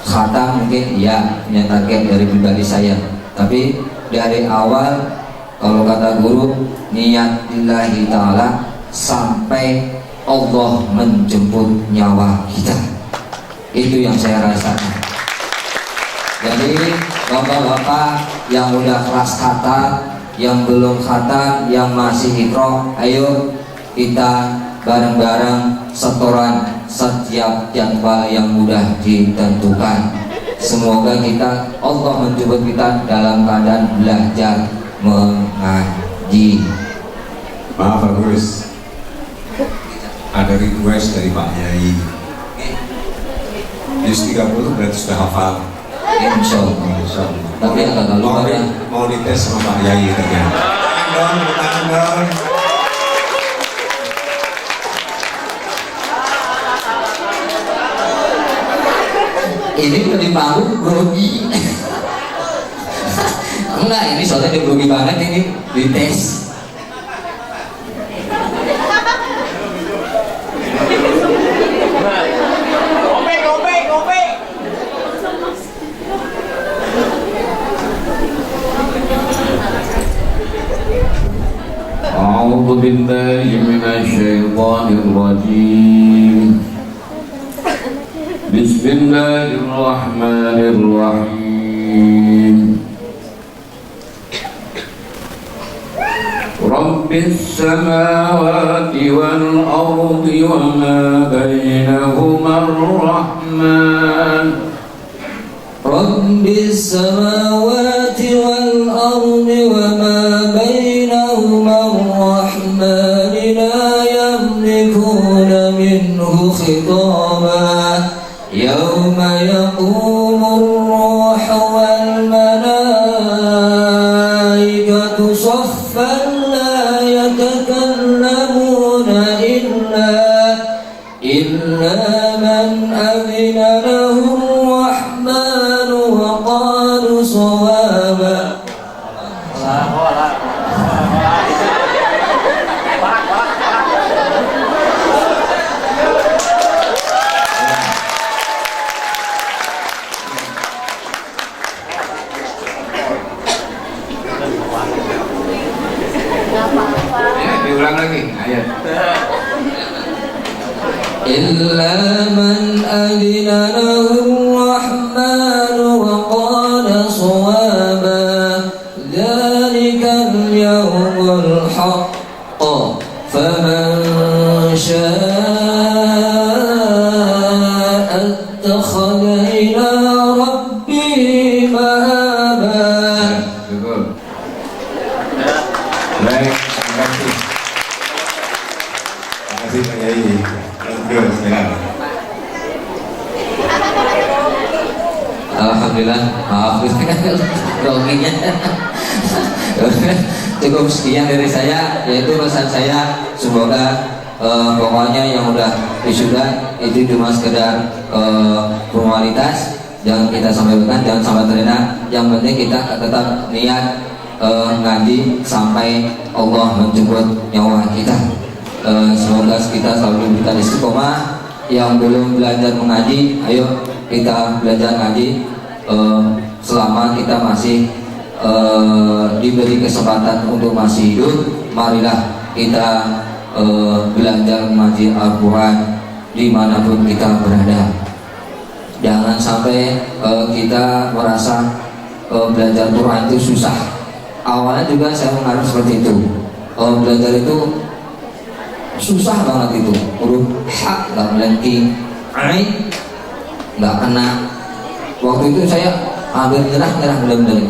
[SPEAKER 4] khatam, mungkin ya punya target dari pribadi saya. Tapi dari awal kalau kata guru, niat lillahi ta'ala sampai Allah menjemput nyawa kita. Itu yang saya rasakan. Jadi bapak-bapak yang udah kelas khatam, yang belum khatam, yang masih iqra, ayo kita bareng-bareng setoran setiap jadwal yang mudah ditentukan. Semoga kita Allah menjemput kita dalam keadaan belajar mengaji.
[SPEAKER 2] Maaf Pak Gus, ada request dari Pak Yai. Juz 30 berarti sudah hafal.
[SPEAKER 4] Insya Allah. Tapi agak lupa ya.
[SPEAKER 2] Mau dites sama Pak Yai katanya. Tangan dong.
[SPEAKER 4] Ini udah di panggung grogi. Enggak, ini soalnya dia grogi banget, ini dites.
[SPEAKER 3] Kopi. A'udzu billahi minasyaitonir rajim. Bismillahirrahmanirrahim. Rabbis samawati wal ardi wa ma bainahuma ar-Rahman.
[SPEAKER 4] Rabbis samawati wal ardi wa ma bainahuma ar-Rahman la yamlikuna minhu khitaba. يوم يقوم الروح والملائكة صفا لا يتكلمون إلا من أذن له الرحمن وقالوا صوابا.
[SPEAKER 3] Diulang lagi ayat.
[SPEAKER 4] إلا من أذن له الرحمن وقال صوابا ذلك اليوم الحق فمن شاء اتخذ إلى ربه مآبا.
[SPEAKER 2] Baik, terima kasih. Terima kasih Pak Yai.
[SPEAKER 4] Alhamdulillah, maaf groginya. Cukup sekian dari saya, yaitu pesan saya. Semoga pokoknya yang udah wisuda itu cuma sekedar formalitas, jangan kita sampaikan, jangan sampai terlena. Yang penting kita tetap niat ngaji sampai Allah menjemput nyawa kita. Semoga kita selalu diberikan istiqomah. Yang belum belajar mengaji, ayo kita belajar ngaji. Selama kita masih diberi kesempatan untuk masih hidup, marilah kita belajar mengaji Al-Quran dimanapun kita berada. Jangan sampai kita merasa belajar Quran itu susah. Awalnya juga saya mengalami seperti itu. Belajar itu susah banget itu. Huruf H nggak melenting, Ain nggak kena. Waktu itu saya hampir nyerah benar-benar.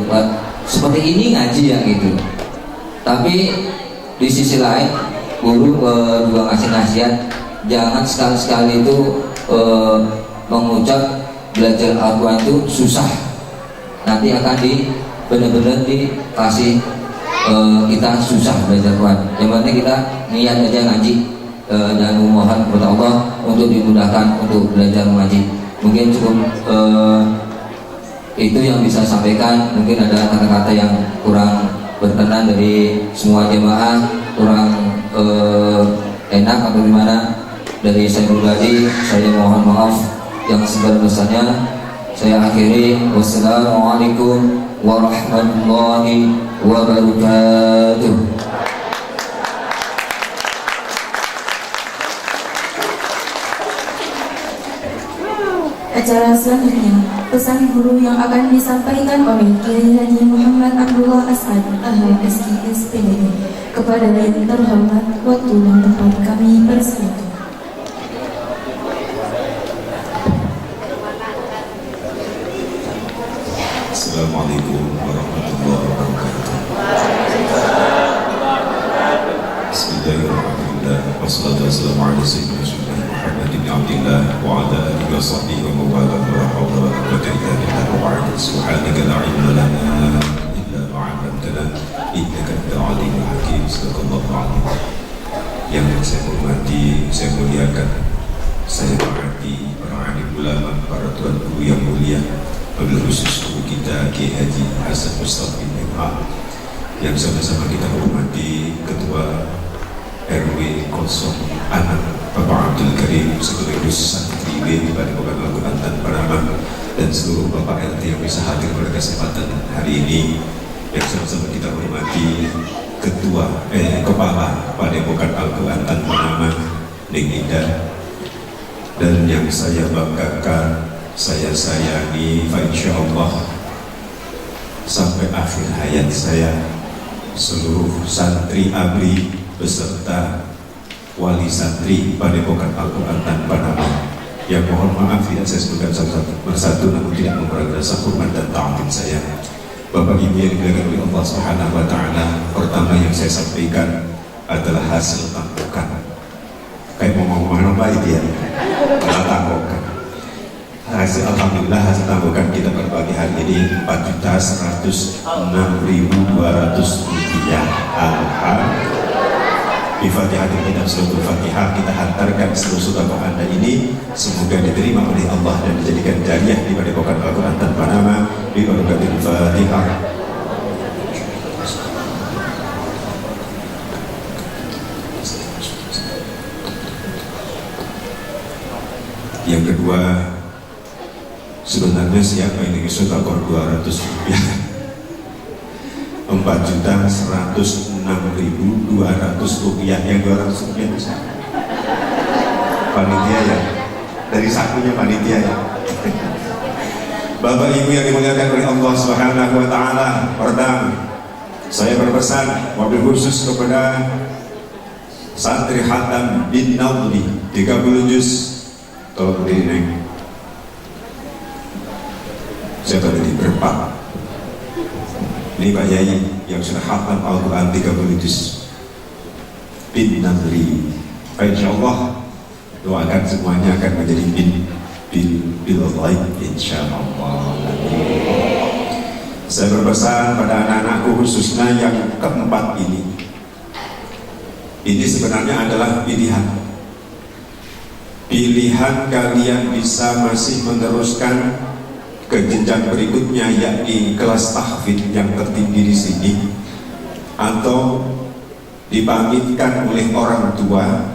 [SPEAKER 4] Seperti ini ngaji ya gitu. Tapi di sisi lain guru juga ngasih nasihat, jangan sekali-sekali itu mengucap belajar Al-Quran itu susah, nanti akan benar-benar dikasih kita susah belajar Quran. Yang penting kita niat aja ngaji dan memohon kepada Allah untuk dimudahkan untuk belajar mengaji. Mungkin cukup itu yang bisa sampaikan. Mungkin ada kata-kata yang kurang berkenan dari semua jemaah, kurang enak atau gimana dari saya pribadi, saya mohon maaf yang sebesar-besarnya. Saya akhiri, wassalamualaikum warahmatullahi wabarakatuh.
[SPEAKER 1] Acara selanjutnya, pesan guru yang akan disampaikan oleh Kiai Haji Muhammad Abdullah As'ad AHSI SPDI kepada yang terhormat, waktu dan tempat kami persilakan.
[SPEAKER 2] Assalamualaikum warahmatullahi wabarakatuh. Bismillahirrahmanirrahim. Wassalatu wassalamu ala sayyidina Rasulullah Muhammad ibn Abdillah wa ala alihi wa sahbihi wa mawala wa la hawla wa la quwwata illa billah wa ba'd. Subhanaka la ilma lana illa ma 'allamtana innaka antal alimul hakim. Sadaqallahu alazim. Yang saya hormati, saya muliakan, saya hormati para alim ulama, para tuan guru yang mulia, wabil khusus guru kita Kiai Haji Hasan Mustaqim MH, yang sama-sama kita hormati Ketua RW 06 Bapak Abdul Karim, sekaligus santri W Padepokan Al-Quran Tanpa Nama, dan seluruh Bapak RT yang bisa hadir pada kesempatan hari ini, yang sama-sama kita hormati Kepala Padepokan Al-Quran Tanpa Nama Neng Ida, dan yang saya banggakan, saya sayangi, insyaallah sampai akhir hayat saya, seluruh santri abri beserta wali santri Padepokan Al-Quran Tanpa Nama, yang mohon maaf tidak saya sebutkan satu persatu, namun tidak mengurangi rasa hormat dan ta'zim saya. Bapak Ibu yang dimuliakan oleh Allah Subhanahu wa taala, pertama yang saya sampaikan adalah hasil tampokan. Kayak mau ngomong apa itu ya? Malah tampokan. Hasil alhamdulillah, hasil tampokan kita pada pagi hari ini 4.106.200 rupiah. Alhamdulillah. Di Fatihatul Kitab Suratul Fatihah kita hantarkan seluruh sedekah Anda ini, semoga diterima oleh Allah dan dijadikan jariah di Padepokan Al-Quran Tanpa Nama di barakatul Fatihah. Yang kedua, sebenarnya siapa yang sedekah 200 rupiah? 4.106.200 rupiah. Yang 200 rupiah bisa panitia ya, dari sakunya panitia ya. Bapak Ibu yang dimuliakan oleh Allah Subhanahu wa taala, pertama saya berpesan wabil khusus kepada santri Hatam bin Naudli 30 juz. Tolong berdiri naik. Saya tadi berempat. Ini Pak Yai yang sudah hafal Al-Quran 30 juz bin Nadri. InsyaAllah doakan semuanya akan menjadi bil ghaib insyaallah. Saya berpesan pada anak-anakku khususnya yang keempat ini. Ini sebenarnya adalah pilihan kalian bisa masih meneruskan ke jenjang berikutnya, yakni kelas tahfidz yang tertinggi di sini, atau dipamitkan oleh orang tua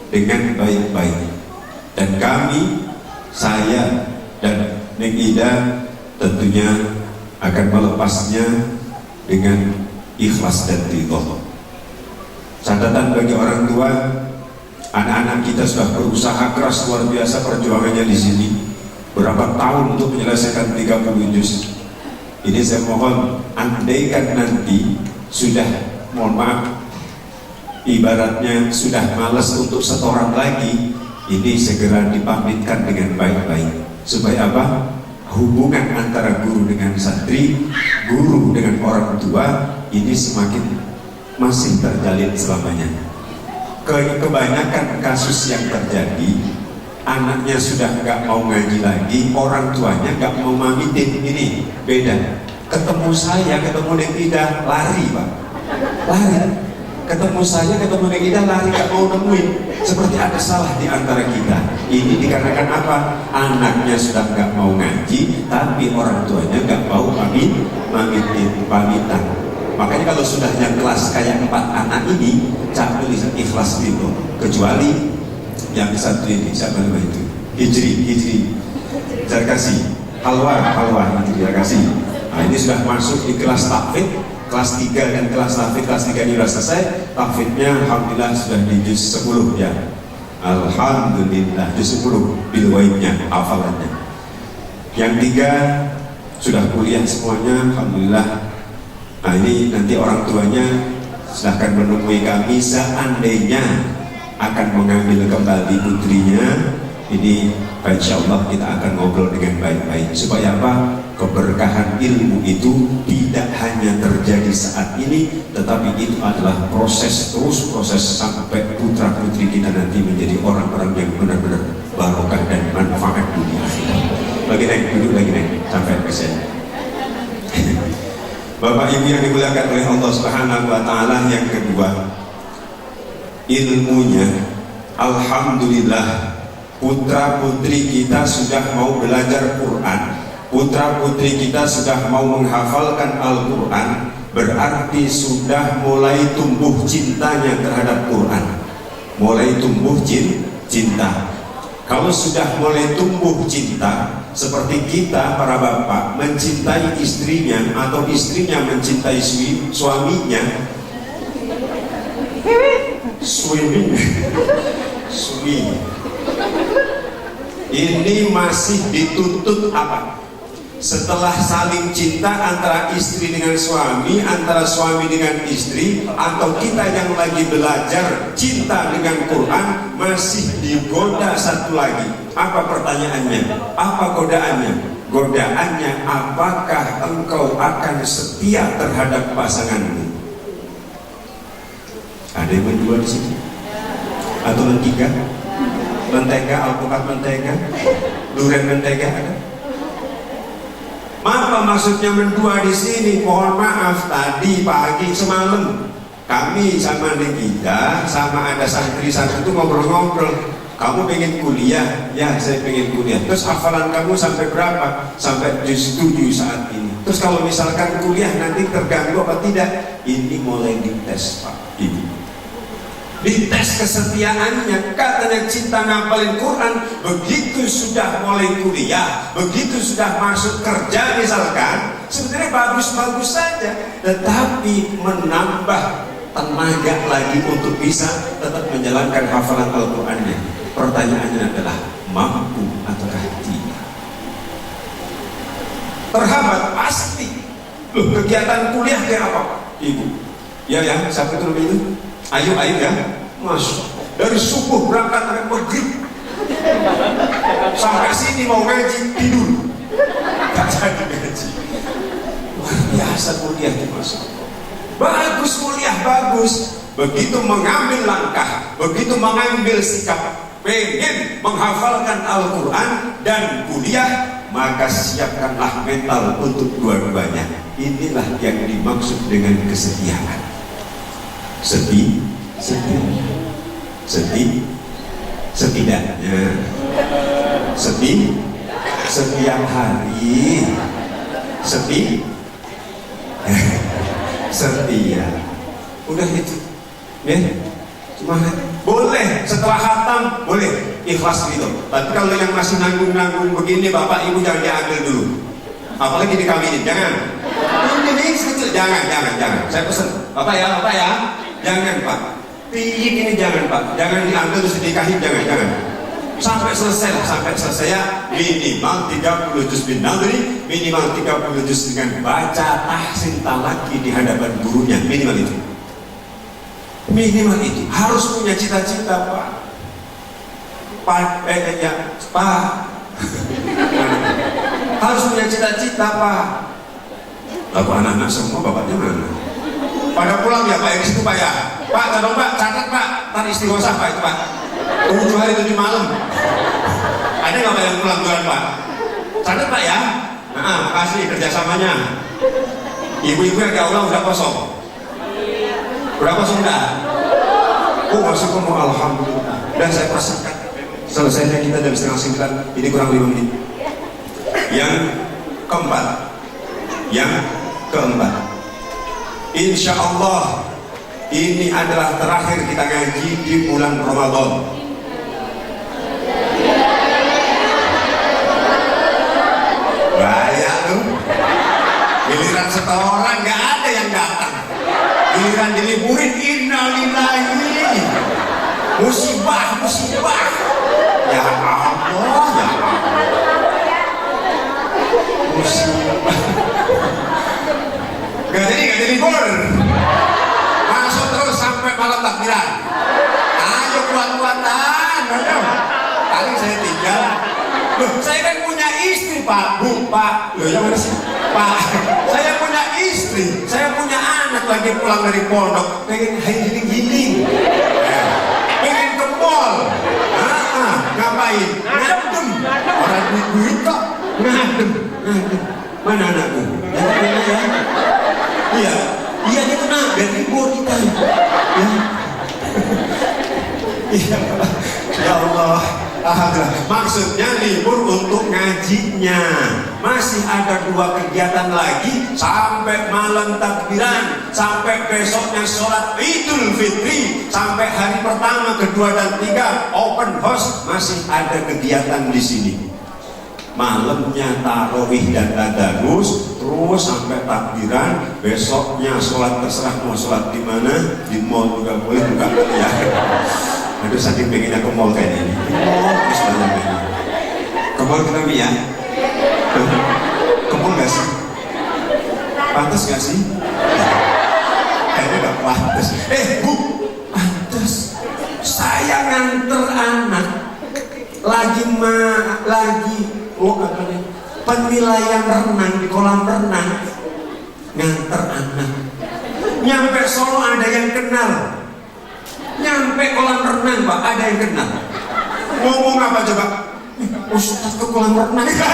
[SPEAKER 2] dengan baik-baik. Dan kami, saya dan Neng Ida tentunya akan melepasnya dengan ikhlas dan ridho. Catatan bagi orang tua, anak-anak kita sudah berusaha keras luar biasa perjuangannya di sini. Berapa tahun untuk menyelesaikan 30 juz. Ini saya mohon, andaikan nanti sudah, mohon maaf, ibaratnya sudah malas untuk setoran lagi, ini segera dipamitkan dengan baik-baik. Supaya apa? Hubungan antara guru dengan santri, guru dengan orang tua, ini semakin masih terjalin selamanya. Kebanyakan kasus yang terjadi, anaknya sudah nggak mau ngaji lagi, orang tuanya nggak mau mamitin. Ini beda. Ketemu saya, ketemu Neng Ida, lari Pak, lari. Ketemu saya, ketemu Neng Ida, lari, nggak mau nemuin. Seperti ada salah di antara kita. Ini dikarenakan apa? Anaknya sudah nggak mau ngaji, tapi orang tuanya nggak mau pamitan. Makanya kalau sudah yang kelas kayak 4 anak ini, cak tulis ikhlas itu. Kecuali yang satu ini, siapa nama itu? Hijri. Saya kasih halwa itu dia kasih. Nah, ini sudah masuk di kelas tahfidz, kelas 3 dan kelas tahfidz. Kelas 3 ini sudah selesai, tahfidznya alhamdulillah sudah di juz 10 ya. Alhamdulillah juz 10 bilwaidnya, hafalannya. Yang 3 sudah kuliah semuanya, alhamdulillah. Nah ini nanti orang tuanya silahkan menemui kami seandainya akan mengambil kembali putrinya. Ini insya Allah kita akan ngobrol dengan baik-baik supaya apa? Keberkahan ilmu itu tidak hanya terjadi saat ini, tetapi itu adalah proses sampai putra putri kita nanti menjadi orang-orang yang benar-benar barokah dan manfaat dunia. Lagi naik, duduk lagi naik sampai ke sini. Bapak Ibu yang dimuliakan oleh Allah Subhanahu wa taala, yang kedua, ilmunya alhamdulillah putra putri kita sudah mau belajar Quran, putra putri kita sudah mau menghafalkan Al-Quran, berarti sudah mulai tumbuh cintanya terhadap Quran, mulai tumbuh cinta. Kalau sudah mulai tumbuh cinta, seperti kita para bapak mencintai istrinya atau istrinya mencintai suaminya, ini masih dituntut apa? Setelah saling cinta antara istri dengan suami, antara suami dengan istri, atau kita yang lagi belajar cinta dengan Quran, masih digoda satu lagi. Apa pertanyaannya? Apa godaannya? Godaannya, apakah engkau akan setia terhadap pasanganmu? Ada yang berdua di sini? Atau bertiga? Mentega, alpukat mentega, durian mentega ada? Apa maksudnya mendua di sini? Mohon maaf, tadi pagi semalam kami sama Nikita sama ada santri satu itu ngobrol-ngobrol. Kamu pengen kuliah? Ya, saya pengen kuliah. Terus hafalan kamu sampai berapa? Sampai juz 7 saat ini. Terus kalau misalkan kuliah nanti terganggu apa tidak? Ini mulai dites Pak Ibu. Dites kesetiaannya, katanya cinta ngapalin Quran, begitu sudah mulai kuliah, begitu sudah masuk kerja misalkan, sebenarnya bagus-bagus saja, tetapi menambah tenaga lagi untuk bisa tetap menjalankan hafalan Al-Qurannya. Pertanyaannya adalah, mampu ataukah tidak? Terhambat pasti. Loh, kegiatan kuliah kayak apa Ibu? Ya, siapa itu lebih itu? Ayo ya, masuk dari subuh berangkat sampai maghrib, sampai sini mau ngaji tidur, tak jadi ngaji. Luar biasa kuliah itu masuk. Bagus kuliah bagus. Begitu mengambil langkah, begitu mengambil sikap, pengen menghafalkan Al-Quran dan kuliah, maka siapkanlah mental untuk dua-duanya. Inilah yang dimaksud dengan kesetiaan. Setidaknya setiap hari setia. Udah itu ya, cuma boleh setelah khatam boleh ikhlas gitu. Tapi kalau yang masih nanggung begini, bapak ibu jangan diambil dulu, apalagi dikawinin, jangan. Ini kecil, jangan. Saya pesan bapak ya, jangan Pak. Piyik ini jangan Pak, jangan diambil terus dinikahin, jangan. Sampai selesai ya, minimal 30 juz bin nadri, minimal 30 juz dengan baca tahsin talaki di hadapan gurunya, minimal itu. Harus punya cita-cita Pak. Harus punya cita-cita Pak. Lalu anak-anak semua bapaknya mana? Pada pulang ya Pak ya, di situ Pak ya. Pak, tolong Pak, catat Pak, ntar istighosa Pak itu Pak. 7 hari 7 malam. Ada nggak Pak yang pulang duluan Pak? Catat Pak ya. Nah, makasih kerjasamanya. Ibu-ibu yang ke Allah udah kosong. Udah kosong dah. Oh masuk ke alhamdulillah. Dan saya persiapkan selesainya kita jam 8:30. Ini kurang 5 menit. Yang keempat, insya Allah ini adalah terakhir kita ngaji di bulan Ramadan. Bahaya tuh, giliran setoran nggak ada yang datang, giliran diliburin innalillahi, musibah, ya Allah, ya Allah, musibah. Gak jadi libur, masuk terus sampai malam takbiran. Ayo kuat-kuatan, paling saya tinggal. Loh, saya kan punya istri Pak, Bu, Pak. Loh, yang mana sih? Pak, saya punya istri, saya punya anak lagi pulang dari pondok, pengen healing, pengen ke mall. Ngapain? Ngadem. Orang duit kok ngadem. Mana anakku? Iya, dia tenang, biar libur kita. Iya, ya Allah. Alhamdulillah. Maksudnya libur untuk ngajinya. Masih ada 2 kegiatan lagi sampai malam takbiran, sampai besoknya sholat Idul Fitri, sampai hari pertama, kedua dan 3 open house, masih ada kegiatan di sini. Malamnya tarawih dan tadarus, terus sampai takbiran, besoknya sholat terserah mau sholat di mana, di mall juga boleh, buka ya. Aduh, saking pengennya ke mall kayak ini. Terus banyak ini. Ke mall kita ya? Ke mall gak sih? Pantas gak sih? Kayaknya gak pantas. Bu, pantas. Saya nganter anak lagi penilaian renang di kolam renang, nganter anak. Nyampe Solo ada yang kenal. Nyampe kolam renang Pak, ada yang kenal. Ngomong apa coba? Ustaz ke kolam renang. Ustaz.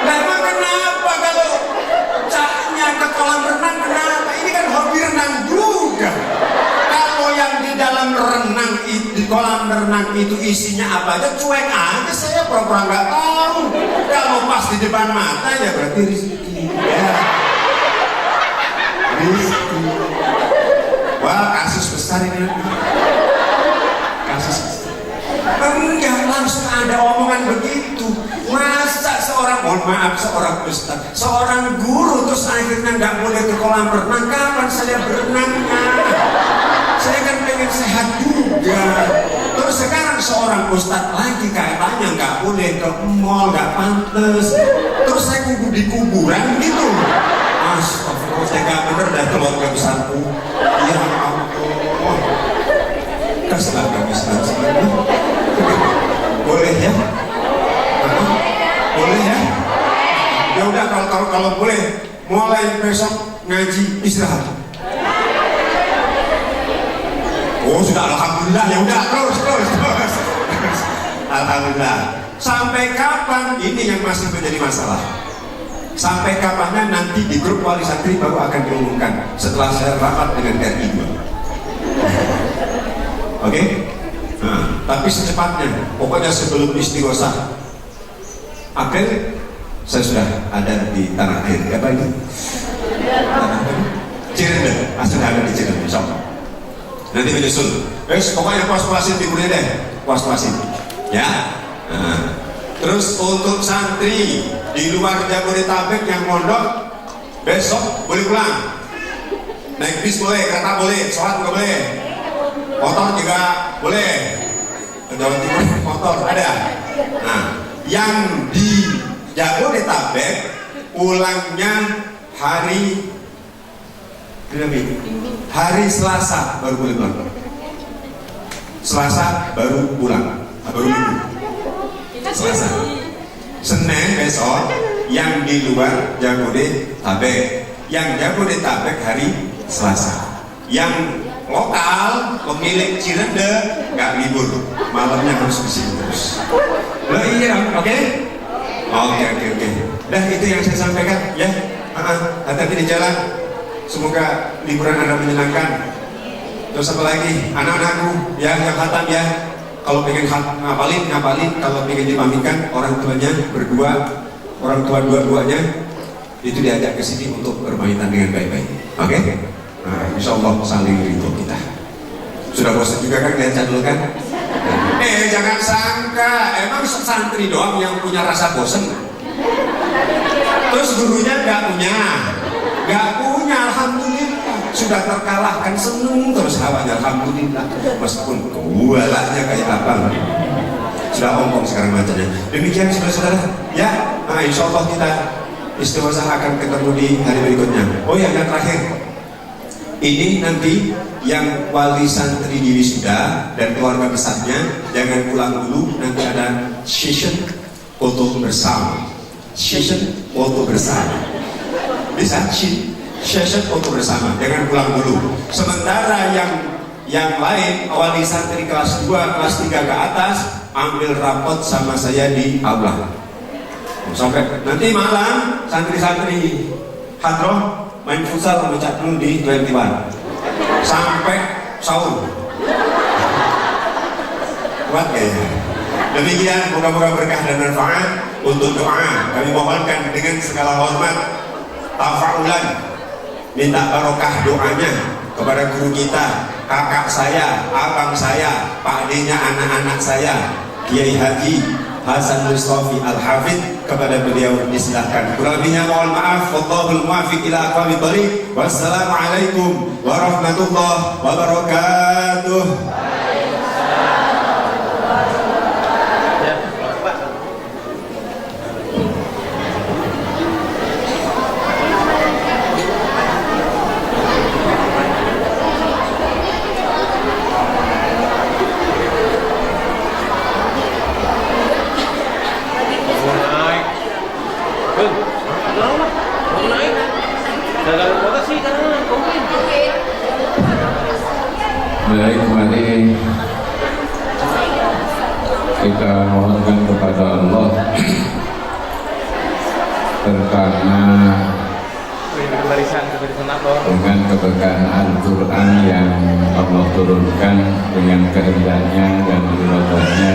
[SPEAKER 2] Nah, kenapa kalau caknya ke kolam renang kenapa? Ini kan hobi renang juga. Kalau yang di dalam renang di kolam renang itu isinya apa aja, cuek aja, saya pura-pura nggak tahu. Kalau pas di depan mata ya berarti rezeki. Ya. Wah, kasus besar ini. Kasus besar. Enggak, langsung ada omongan begitu. Masa mohon maaf, seorang ustaz, seorang guru terus akhirnya nggak boleh ke kolam renang? Kapan saya berenangnya? Saya kan pengen sehat juga. Terus sekarang seorang ustaz lagi katanya nggak boleh ke mall, nggak pantas. Terus saya kubu di kuburan gitu. Astagfirullah, saya gak bener dah keluarga besarku. Ya Allah, kasihlah kami senang-senang. Boleh ya? Boleh ya? Ya udah, kalau boleh mulai besok ngaji istirahat. Oh sudah, alhamdulillah. Ya udah, terus. Alhamdulillah. Sampai kapan? Ini yang masih menjadi masalah. Sampai kapannya nanti di grup wali santri baru akan diumumkan setelah saya rapat dengan RI 2. Oke? Nah, tapi secepatnya, pokoknya sebelum istighosah April, saya sudah ada di tanah air. Apa itu? Cirende, sudah ada di Cirende, insya Allah. Nanti menyusul. Pokoknya puas-puasin timurnya deh, puas-puasin. Ya. Nah. Terus untuk santri di luar Jabodetabek yang mondok, besok boleh pulang. Naik bis boleh, kereta boleh, sholat juga boleh, motor juga boleh. Jawa Timur motor ada. Nah, yang di Jabodetabek pulangnya hari Selasa baru boleh pulang. Selasa baru pulang, baru Minggu. Selasa, Senin besok yang di luar Jabodetabek. Yang Jabodetabek hari Selasa. Yang lokal pemilik Cirende nggak libur, malamnya harus di sini terus. Loh iya, oke? Oke. Dah itu yang saya sampaikan ya. Hati-hati di jalan. Semoga liburan Anda menyenangkan. Terus apa lagi? Anak-anakku ya yang khatam ya. Kalau pengen ngapalin, kalau pengen dipamitkan orang tuanya berdua, orang tua dua-duanya itu diajak ke sini untuk bermainan dengan baik-baik. Oke? Nah, insya Allah saling ridho kita. Sudah bosan juga kan lihat jadul kan? Jangan sangka, emang santri doang yang punya rasa bosan. Terus gurunya nggak punya, alhamdulillah. Sudah terkalahkan, seneng terus hawanya, alhamdulillah. Meskipun kualanya kayak apa, sudah ompong sekarang macamnya. Demikian saudara-saudara, ya. Nah, insya Allah kita istighosah akan ketemu di hari berikutnya. Oh ya, yang terakhir. Ini nanti yang wali santri di wisuda dan keluarga besarnya jangan pulang dulu, nanti ada session foto bersama. Bisa session foto bersama, jangan pulang dulu. Sementara yang lain wali santri kelas 2, kelas 3 ke atas ambil rapot sama saya di aula. Sampai nanti malam santri-santri hadroh main futsal sama Cak Nun di 21 sampai sahur. Kuat kayaknya. Demikian, moga-moga berkah dan manfaat. Untuk doa kami mohonkan dengan segala hormat tafaulan, minta barokah doanya kepada guru kita, kakak saya, abang saya, pak D-nya anak-anak saya, Kiai Haji Hasan Mustafi Al-Hafidh. Kepada beliau disilahkan. Kurang lebihnya mohon maaf. Wallahul muwaffiq ila aqwamit thoriq. Wassalamualaikum warahmatullahi wabarakatuh.
[SPEAKER 5] Baik, mari kita mohonkan kepada Allah terutama dengan keberkahan Al-Quran yang Allah turunkan dengan kehendaknya dan iradahnya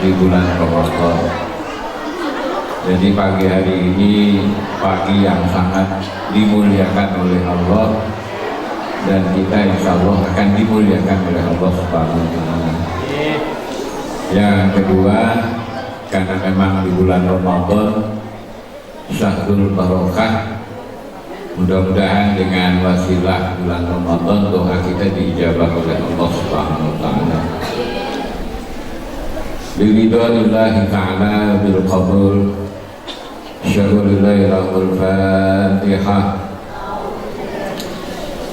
[SPEAKER 5] di bulan Ramadan. Jadi pagi hari ini pagi yang sangat dimuliakan oleh Allah, dan kita insya Allah akan dimuliakan oleh Allah Subhanahu wa Ta'ala. Yang kedua, karena memang di bulan Ramadan Syahrul Barokah, mudah-mudahan dengan wasilah bulan Ramadan doa kita diijabah oleh Allah Subhanahu wa Ta'ala. Biridwanillahi ta'ala bil qabul. Syarulillahil Fatihah.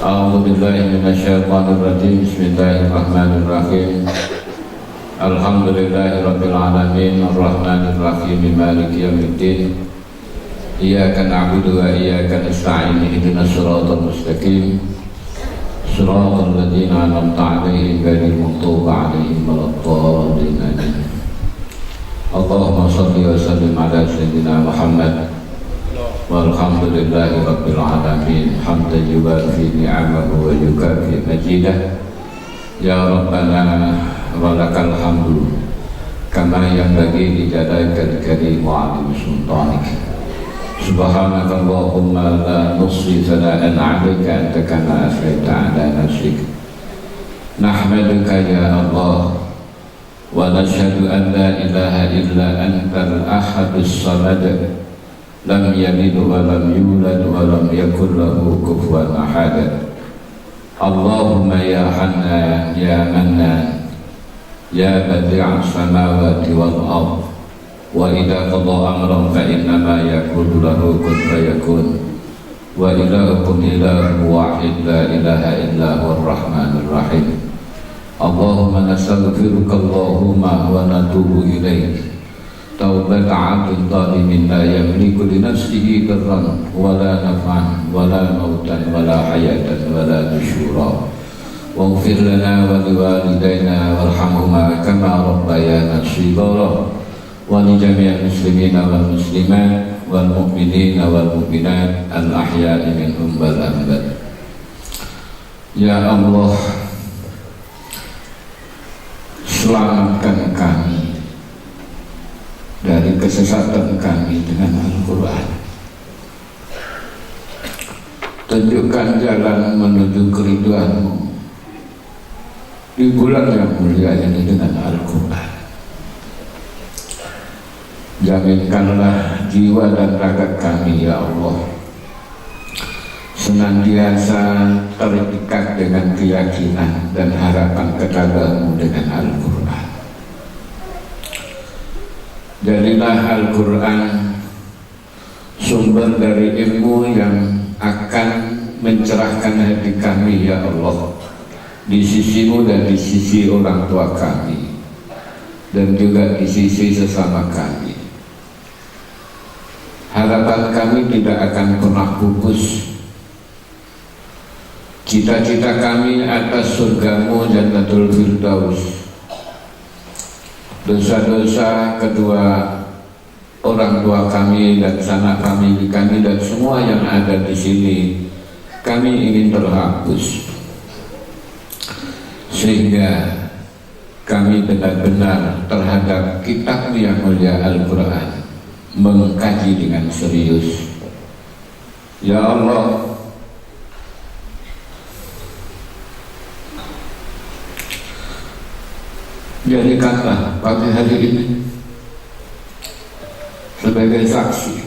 [SPEAKER 5] A'udzu billahi minasyaitonir rajim. Bismillahirrahmanirrahim. Alhamdulillahirabbil alamin arrahmanir rahim maliki yaumiddin. Iyyaka na'budu wa iyyaka nasta'in ihdinas siratal mustaqim. Shiratal ladzina an'amta 'alaihim ghairil maghdubi 'alaihim waladdallin. Allahumma shalli wa sallim ala sayyidina Muhammad. Walhamdulillahi rabbil alamin hamdan yuwafi ni'amahu wa yukafi majidah. Ya Rabbana walakal hamdu kama yanbaghi li jalalikal karim wa 'azimi sultanik. Subhanaka Allahumma la nuhsi thana'an 'alaika anta kama asnaita 'ala nafsik. Nahmaduka ya Allah wa nashhadu an la ilaha illa antal ahadus samad. Lam yalid wa lam yulad wa lam yakul lahu kufuwan ahad. Allahumma ya Hannan ya Mannan ya badi'as samawati wal ardh, wa idza qada amran fa innama yaqulu lahu kun fayakun. Wa ilahukum ilahun wahid la ilaha illa huwar rahmanur rahim. Allahumma nastaghfiruka Allahumma wa natubu ilaik. taubat 'abdin zalimin la yamliku li nafsihi darran wala naf'an wala mautan wala hayatan wala nusyura waghfir lana wa liwalidayna warhamhuma kama rabbayana shighara wa li jami'il muslimina wal muslimat wal mu'minina wal mu'minat al ahya'i minhum wal amwat. Ya Allah, selamatkan kami dari kesesatan kami dengan Al-Quran. Tunjukkan jalan menuju keridhaan-Mu di bulan yang mulia ini dengan Al-Quran. Jaminkanlah jiwa dan raga kami, ya Allah, senantiasa terikat dengan keyakinan dan harapan kekagalan-Mu dengan Al-Quran. Jadilah Al-Quran sumber dari ilmu yang akan mencerahkan hati kami, ya Allah, di sisi-Mu dan di sisi orang tua kami, dan juga di sisi sesama kami. Harapan kami tidak akan pernah pupus. Cita-cita kami atas surga-Mu Jannatul Firdaus. Dosa-dosa kedua orang tua kami dan sanak famili kami dan semua yang ada di sini kami ingin terhapus, sehingga kami benar-benar terhadap kitab yang mulia Al-Quran mengkaji dengan serius. Ya Allah, jadikanlah pagi hari ini sebagai saksi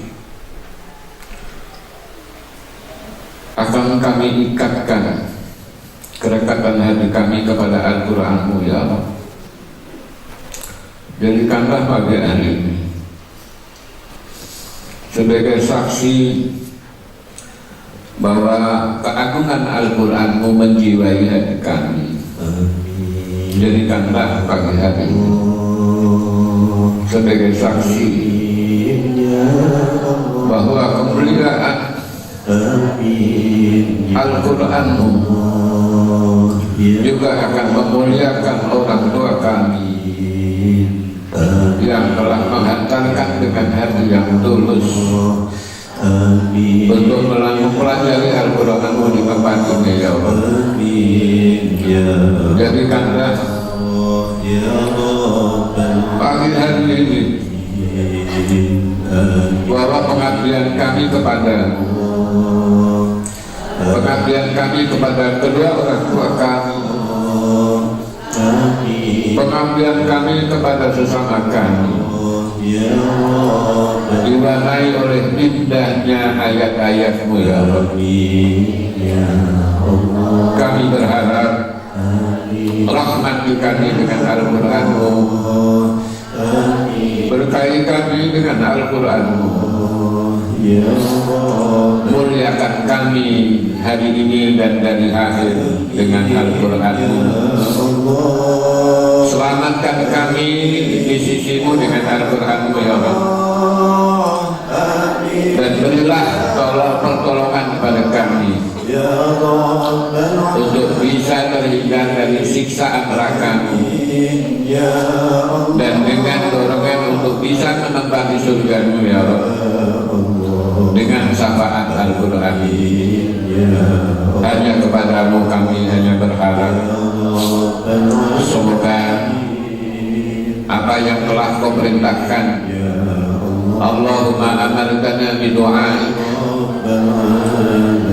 [SPEAKER 5] akan kami ikatkan kerekatan hati kami kepada Al-Quran-Mu, ya Allah. Jadikanlah pagi hari ini sebagai saksi bahwa keagungan Al-Quran-Mu menjiwai hati kami. Jadikanlah pagi hari ini sebagai saksi bahwa kemuliaan Al-Quran-Mu juga akan memuliakan orang tua kami yang telah menghantarkan dengan hati yang tulus untuk mempelajari Al-Quran-Mu di tempat ini, ya Allah. Jadikanlah pagi hari ini bahwa pengabdian kami kepada-Mu, pengabdian kami kepada kedua orang tua kami, pengabdian kami kepada sesama kami diwarnai oleh indahnya ayat-ayat-Mu, ya Allah. Kami berharap rahmati kami dengan Al-Quran-Mu, berkahi kami dengan Al-Quran-Mu, muliakan kami hari ini dan dari akhir dengan Al-Quran-Mu. Selamatkan kami di sisi-Mu dengan Al-Quran-Mu, ya Allah. Dan berilah pertolongan kepada kami untuk bisa terhindar dari siksaan neraka-Mu dan dengan dorongan untuk bisa menempati surga-Mu, ya Allah, dengan syafaat Al-Quran. Hanya kepada-Mu kami hanya berharap, semoga apa yang telah Kau perintahkan, Allahumma amartana bi du'aik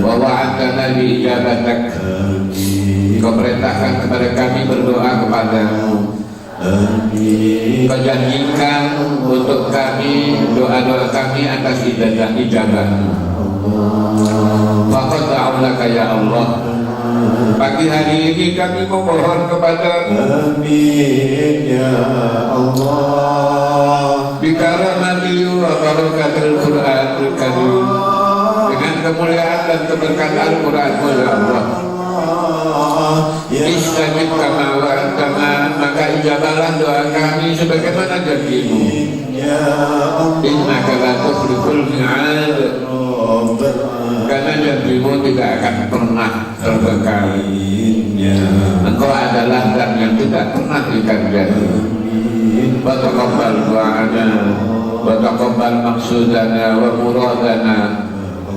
[SPEAKER 5] wa wa'adtana bi ijabatak. Kau perintahkan kepada kami berdoa kepada-Mu, Kau janjikan untuk kami doa-doa kami atas ijabah-Mu. Faqad da'ulaka, ya Allah. Pagi hari ini kami memohon kepada-Mu,
[SPEAKER 6] amin ya Allah,
[SPEAKER 5] bikaramati wa barakatil Qur'anil Karim, dengan kemuliaan dan keberkahan Al-Quran-Mu, ya Allah. Istajib kama wa'adtana, maka kejabalan doa kami sebagaimana janjimu.
[SPEAKER 6] Ya Allah
[SPEAKER 5] Innaka la tukhliful mi'ad. Karena janjimu tidak akan pernah terbengkalai. Engkau adalah zat yang tidak pernah ingkar janji. Wa taqabbal du'ana wa taqabbal maqsudana wa muradana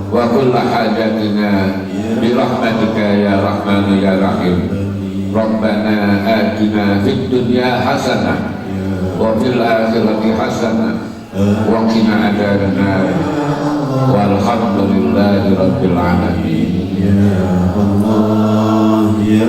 [SPEAKER 5] wa kulla hajatina bi rahmatika ya rahman ya rahim. Rabbana atina fid dunya hasanah wa fil akhirati hasanah wa qina adzabannar. Walhamdulillahi rabbil alamin.
[SPEAKER 6] Ya Allah ya